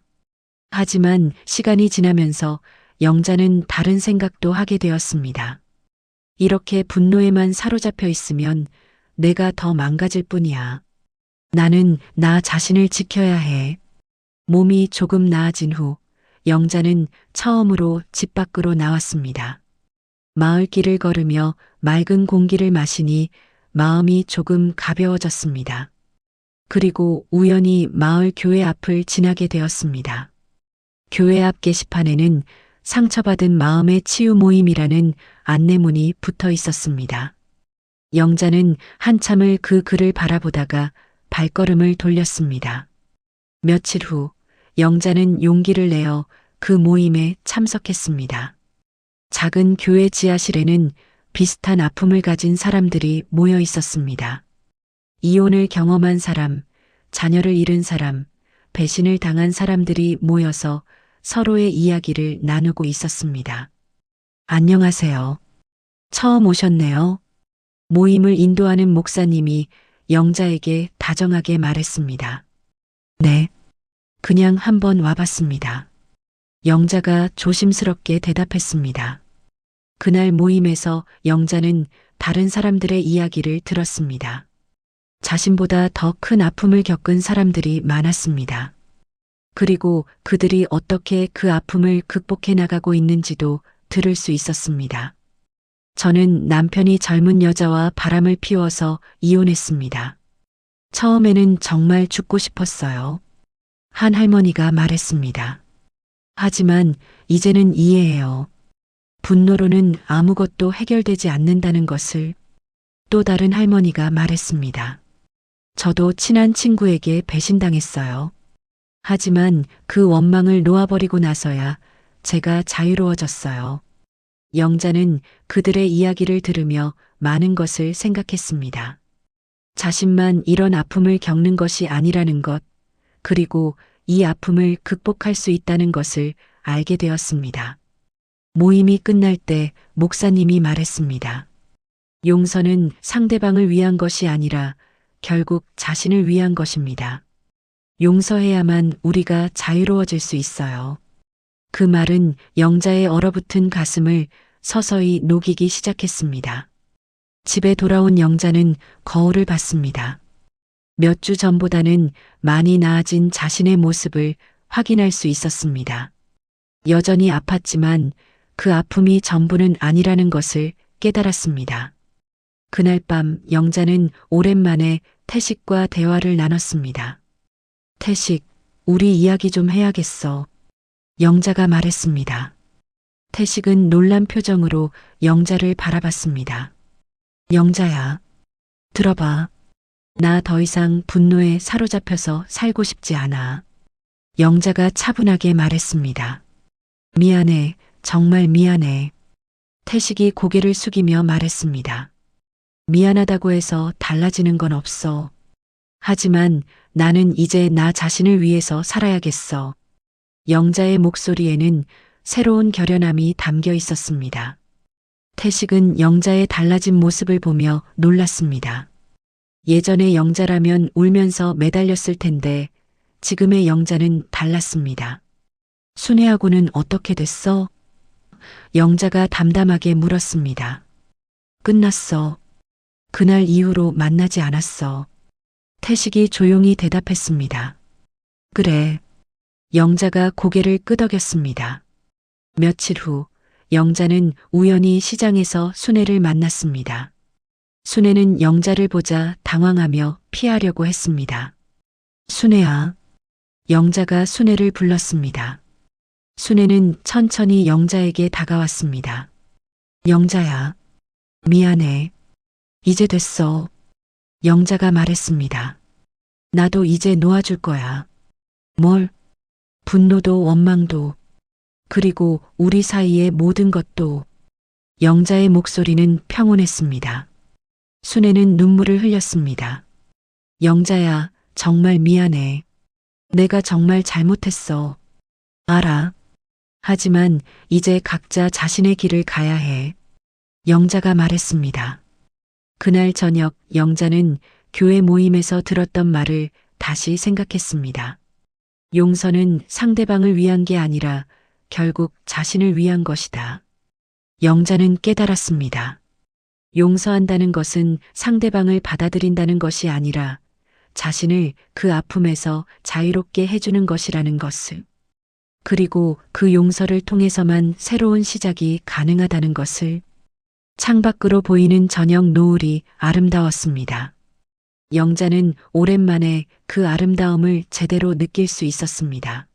하지만 시간이 지나면서 영자는 다른 생각도 하게 되었습니다. 이렇게 분노에만 사로잡혀 있으면 내가 더 망가질 뿐이야. 나는 나 자신을 지켜야 해. 몸이 조금 나아진 후 영자는 처음으로 집 밖으로 나왔습니다. 마을길을 걸으며 맑은 공기를 마시니 마음이 조금 가벼워졌습니다. 그리고 우연히 마을 교회 앞을 지나게 되었습니다. 교회 앞 게시판에는 상처받은 마음의 치유 모임이라는 안내문이 붙어 있었습니다. 영자는 한참을 그 글을 바라보다가 발걸음을 돌렸습니다. 며칠 후 영자는 용기를 내어 그 모임에 참석했습니다. 작은 교회 지하실에는 비슷한 아픔을 가진 사람들이 모여 있었습니다. 이혼을 경험한 사람, 자녀를 잃은 사람, 배신을 당한 사람들이 모여서 서로의 이야기를 나누고 있었습니다. 안녕하세요. 처음 오셨네요. 모임을 인도하는 목사님이 영자에게 다정하게 말했습니다. 네. 그냥 한번 와봤습니다. 영자가 조심스럽게 대답했습니다. 그날 모임에서 영자는 다른 사람들의 이야기를 들었습니다. 자신보다 더 큰 아픔을 겪은 사람들이 많았습니다. 그리고 그들이 어떻게 그 아픔을 극복해 나가고 있는지도 들을 수 있었습니다. 저는 남편이 젊은 여자와 바람을 피워서 이혼했습니다. 처음에는 정말 죽고 싶었어요. 한 할머니가 말했습니다. 하지만 이제는 이해해요. 분노로는 아무것도 해결되지 않는다는 것을. 또 다른 할머니가 말했습니다. 저도 친한 친구에게 배신당했어요. 하지만 그 원망을 놓아버리고 나서야 제가 자유로워졌어요. 영자는 그들의 이야기를 들으며 많은 것을 생각했습니다. 자신만 이런 아픔을 겪는 것이 아니라는 것, 그리고 이 아픔을 극복할 수 있다는 것을 알게 되었습니다. 모임이 끝날 때 목사님이 말했습니다. 용서는 상대방을 위한 것이 아니라 결국 자신을 위한 것입니다. 용서해야만 우리가 자유로워질 수 있어요. 그 말은 영자의 얼어붙은 가슴을 서서히 녹이기 시작했습니다. 집에 돌아온 영자는 거울을 봤습니다. 몇 주 전보다는 많이 나아진 자신의 모습을 확인할 수 있었습니다. 여전히 아팠지만 그 아픔이 전부는 아니라는 것을 깨달았습니다. 그날 밤 영자는 오랜만에 태식과 대화를 나눴습니다. 태식, 우리 이야기 좀 해야겠어. 영자가 말했습니다. 태식은 놀란 표정으로 영자를 바라봤습니다. 영자야, 들어봐. 나 더 이상 분노에 사로잡혀서 살고 싶지 않아. 영자가 차분하게 말했습니다. 미안해, 정말 미안해. 태식이 고개를 숙이며 말했습니다. 미안하다고 해서 달라지는 건 없어. 하지만 나는 이제 나 자신을 위해서 살아야겠어. 영자의 목소리에는 새로운 결연함이 담겨 있었습니다. 태식은 영자의 달라진 모습을 보며 놀랐습니다. 예전의 영자라면 울면서 매달렸을 텐데 지금의 영자는 달랐습니다. 순애하고는 어떻게 됐어? 영자가 담담하게 물었습니다. 끝났어. 그날 이후로 만나지 않았어. 태식이 조용히 대답했습니다. 그래. 영자가 고개를 끄덕였습니다. 며칠 후 영자는 우연히 시장에서 순애를 만났습니다. 순애는 영자를 보자 당황하며 피하려고 했습니다. 순애야. 영자가 순애를 불렀습니다. 순애는 천천히 영자에게 다가왔습니다. 영자야. 미안해. 이제 됐어. 영자가 말했습니다. 나도 이제 놓아줄 거야. 뭘? 분노도 원망도, 그리고 우리 사이의 모든 것도. 영자의 목소리는 평온했습니다. 순애는 눈물을 흘렸습니다. 영자야, 정말 미안해. 내가 정말 잘못했어. 알아. 하지만 이제 각자 자신의 길을 가야 해. 영자가 말했습니다. 그날 저녁 영자는 교회 모임에서 들었던 말을 다시 생각했습니다. 용서는 상대방을 위한 게 아니라 결국 자신을 위한 것이다. 영자는 깨달았습니다. 용서한다는 것은 상대방을 받아들인다는 것이 아니라 자신을 그 아픔에서 자유롭게 해주는 것이라는 것을. 그리고 그 용서를 통해서만 새로운 시작이 가능하다는 것을. 창밖으로 보이는 저녁 노을이 아름다웠습니다. 영자는 오랜만에 그 아름다움을 제대로 느낄 수 있었습니다.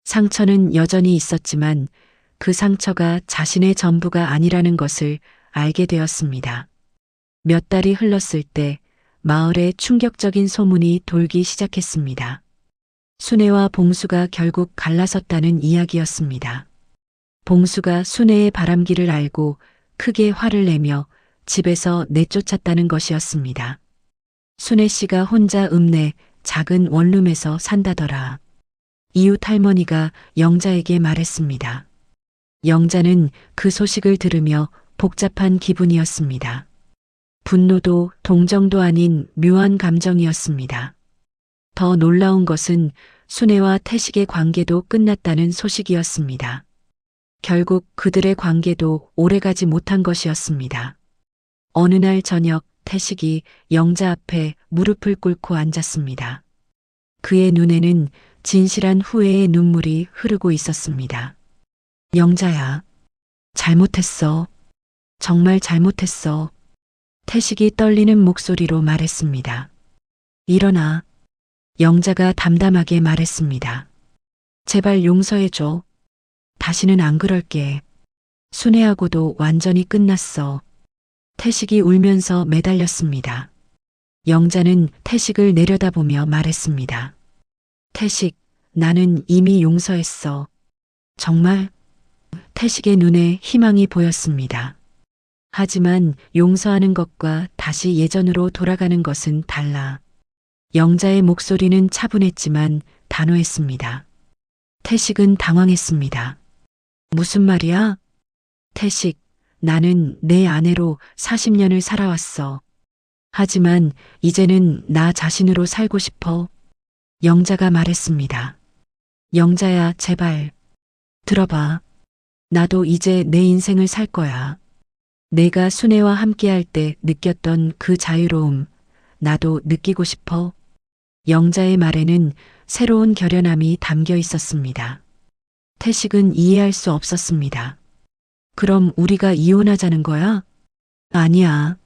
상처는 여전히 있었지만 그 상처가 자신의 전부가 아니라는 것을 알게 되었습니다. 몇 달이 흘렀을 때 마을에 충격적인 소문이 돌기 시작했습니다. 순애와 봉수가 결국 갈라섰다는 이야기였습니다. 봉수가 순애의 바람기를 알고 크게 화를 내며 집에서 내쫓았다는 것이었습니다. 순애 씨가 혼자 읍내 작은 원룸에서 산다더라. 이웃 할머니가 영자에게 말했습니다. 영자는 그 소식을 들으며 복잡한 기분이었습니다. 분노도 동정도 아닌 묘한 감정이었습니다. 더 놀라운 것은 순애와 태식의 관계도 끝났다는 소식이었습니다. 결국 그들의 관계도 오래가지 못한 것이었습니다. 어느 날 저녁 태식이 영자 앞에 무릎을 꿇고 앉았습니다. 그의 눈에는 진실한 후회의 눈물이 흐르고 있었습니다. 영자야, 잘못했어. 정말 잘못했어. 태식이 떨리는 목소리로 말했습니다. 일어나. 영자가 담담하게 말했습니다. 제발 용서해줘. 다시는 안 그럴게. 순애하고도 완전히 끝났어. 태식이 울면서 매달렸습니다. 영자는 태식을 내려다보며 말했습니다. 태식, 나는 이미 용서했어. 정말? 태식의 눈에 희망이 보였습니다. 하지만 용서하는 것과 다시 예전으로 돌아가는 것은 달라. 영자의 목소리는 차분했지만 단호했습니다. 태식은 당황했습니다. 무슨 말이야? 태식, 나는 내 아내로 40년을 살아왔어. 하지만 이제는 나 자신으로 살고 싶어. 영자가 말했습니다. 영자야, 제발. 들어봐. 나도 이제 내 인생을 살 거야. 내가 순애와 함께할 때 느꼈던 그 자유로움, 나도 느끼고 싶어. 영자의 말에는 새로운 결연함이 담겨 있었습니다. 태식은 이해할 수 없었습니다. 그럼 우리가 이혼하자는 거야? 아니야.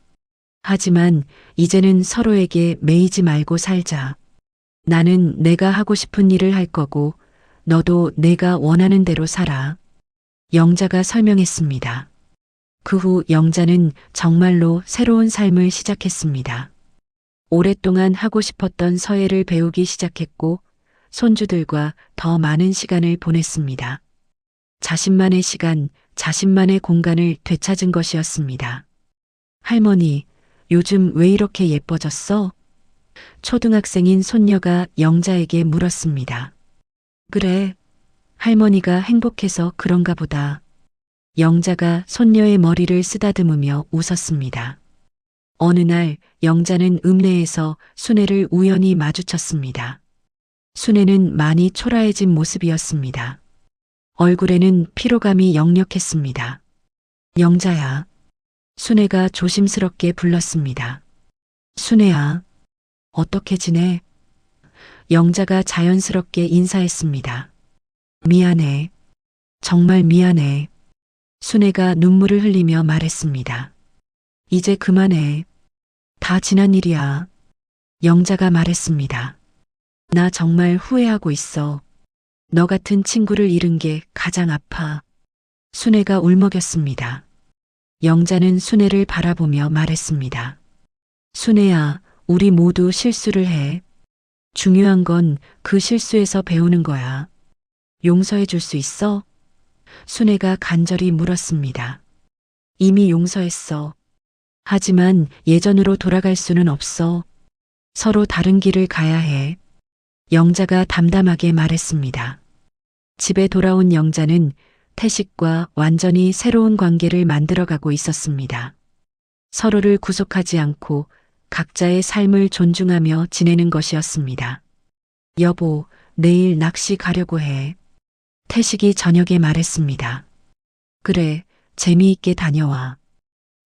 하지만 이제는 서로에게 매이지 말고 살자. 나는 내가 하고 싶은 일을 할 거고, 너도 내가 원하는 대로 살아. 영자가 설명했습니다. 그 후 영자는 정말로 새로운 삶을 시작했습니다. 오랫동안 하고 싶었던 서예를 배우기 시작했고, 손주들과 더 많은 시간을 보냈습니다. 자신만의 시간, 자신만의 공간을 되찾은 것이었습니다. 할머니, 요즘 왜 이렇게 예뻐졌어? 초등학생인 손녀가 영자에게 물었습니다. 그래, 할머니가 행복해서 그런가 보다. 영자가 손녀의 머리를 쓰다듬으며 웃었습니다. 어느 날 영자는 읍내에서 순애를 우연히 마주쳤습니다. 순애는 많이 초라해진 모습이었습니다. 얼굴에는 피로감이 역력했습니다. 영자야. 순애가 조심스럽게 불렀습니다. 순애야, 어떻게 지내? 영자가 자연스럽게 인사했습니다. 미안해. 정말 미안해. 순애가 눈물을 흘리며 말했습니다. 이제 그만해. 다 지난 일이야. 영자가 말했습니다. 나 정말 후회하고 있어. 너 같은 친구를 잃은 게 가장 아파. 순애가 울먹였습니다. 영자는 순애를 바라보며 말했습니다. 순애야, 우리 모두 실수를 해. 중요한 건 그 실수에서 배우는 거야. 용서해 줄 수 있어? 순애가 간절히 물었습니다. 이미 용서했어. 하지만 예전으로 돌아갈 수는 없어. 서로 다른 길을 가야 해. 영자가 담담하게 말했습니다. 집에 돌아온 영자는 태식과 완전히 새로운 관계를 만들어가고 있었습니다. 서로를 구속하지 않고 각자의 삶을 존중하며 지내는 것이었습니다. 여보, 내일 낚시 가려고 해. 태식이 저녁에 말했습니다. 그래, 재미있게 다녀와.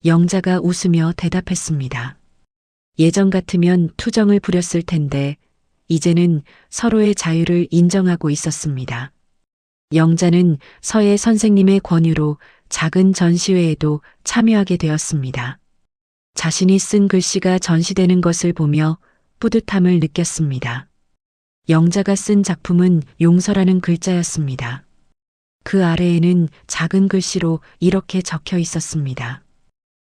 영자가 웃으며 대답했습니다. 예전 같으면 투정을 부렸을 텐데 이제는 서로의 자유를 인정하고 있었습니다. 영자는 서예 선생님의 권유로 작은 전시회에도 참여하게 되었습니다. 자신이 쓴 글씨가 전시되는 것을 보며 뿌듯함을 느꼈습니다. 영자가 쓴 작품은 용서라는 글자였습니다. 그 아래에는 작은 글씨로 이렇게 적혀 있었습니다.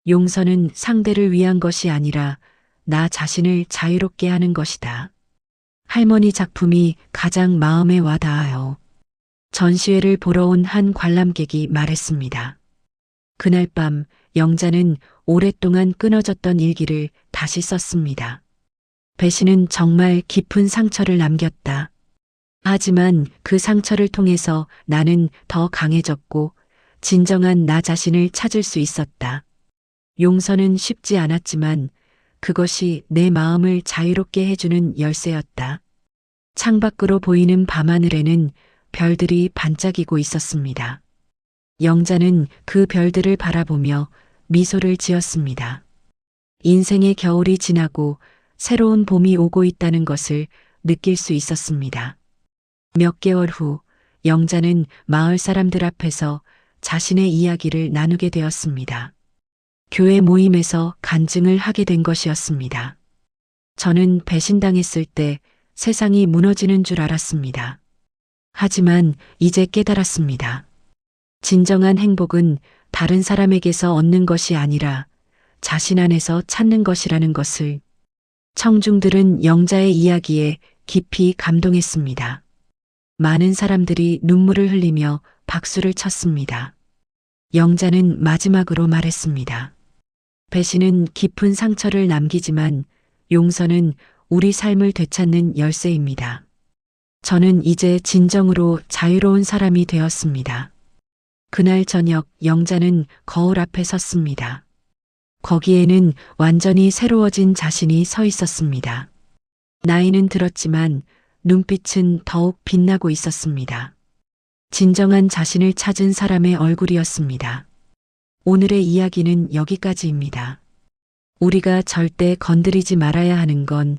용서는 상대를 위한 것이 아니라 나 자신을 자유롭게 하는 것이다. 할머니 작품이 가장 마음에 와닿아요. 전시회를 보러 온 한 관람객이 말했습니다. 그날 밤 영자는 오랫동안 끊어졌던 일기를 다시 썼습니다. 배신은 정말 깊은 상처를 남겼다. 하지만 그 상처를 통해서 나는 더 강해졌고 진정한 나 자신을 찾을 수 있었다. 용서는 쉽지 않았지만 그것이 내 마음을 자유롭게 해주는 열쇠였다. 창밖으로 보이는 밤하늘에는 별들이 반짝이고 있었습니다. 영자는 그 별들을 바라보며 미소를 지었습니다. 인생의 겨울이 지나고 새로운 봄이 오고 있다는 것을 느낄 수 있었습니다. 몇 개월 후 영자는 마을 사람들 앞에서 자신의 이야기를 나누게 되었습니다. 교회 모임에서 간증을 하게 된 것이었습니다. 저는 배신당했을 때 세상이 무너지는 줄 알았습니다. 하지만 이제 깨달았습니다. 진정한 행복은 다른 사람에게서 얻는 것이 아니라 자신 안에서 찾는 것이라는 것을. 청중들은 영자의 이야기에 깊이 감동했습니다. 많은 사람들이 눈물을 흘리며 박수를 쳤습니다. 영자는 마지막으로 말했습니다. 배신은 깊은 상처를 남기지만 용서는 우리 삶을 되찾는 열쇠입니다. 저는 이제 진정으로 자유로운 사람이 되었습니다. 그날 저녁 영자는 거울 앞에 섰습니다. 거기에는 완전히 새로워진 자신이 서 있었습니다. 나이는 들었지만 눈빛은 더욱 빛나고 있었습니다. 진정한 자신을 찾은 사람의 얼굴이었습니다. 오늘의 이야기는 여기까지입니다. 우리가 절대 건드리지 말아야 하는 건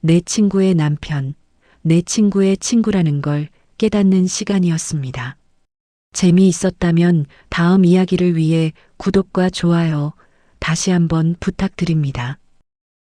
내 친구의 남편, 내 친구의 친구라는 걸 깨닫는 시간이었습니다. 재미있었다면 다음 이야기를 위해 구독과 좋아요 다시 한번 부탁드립니다.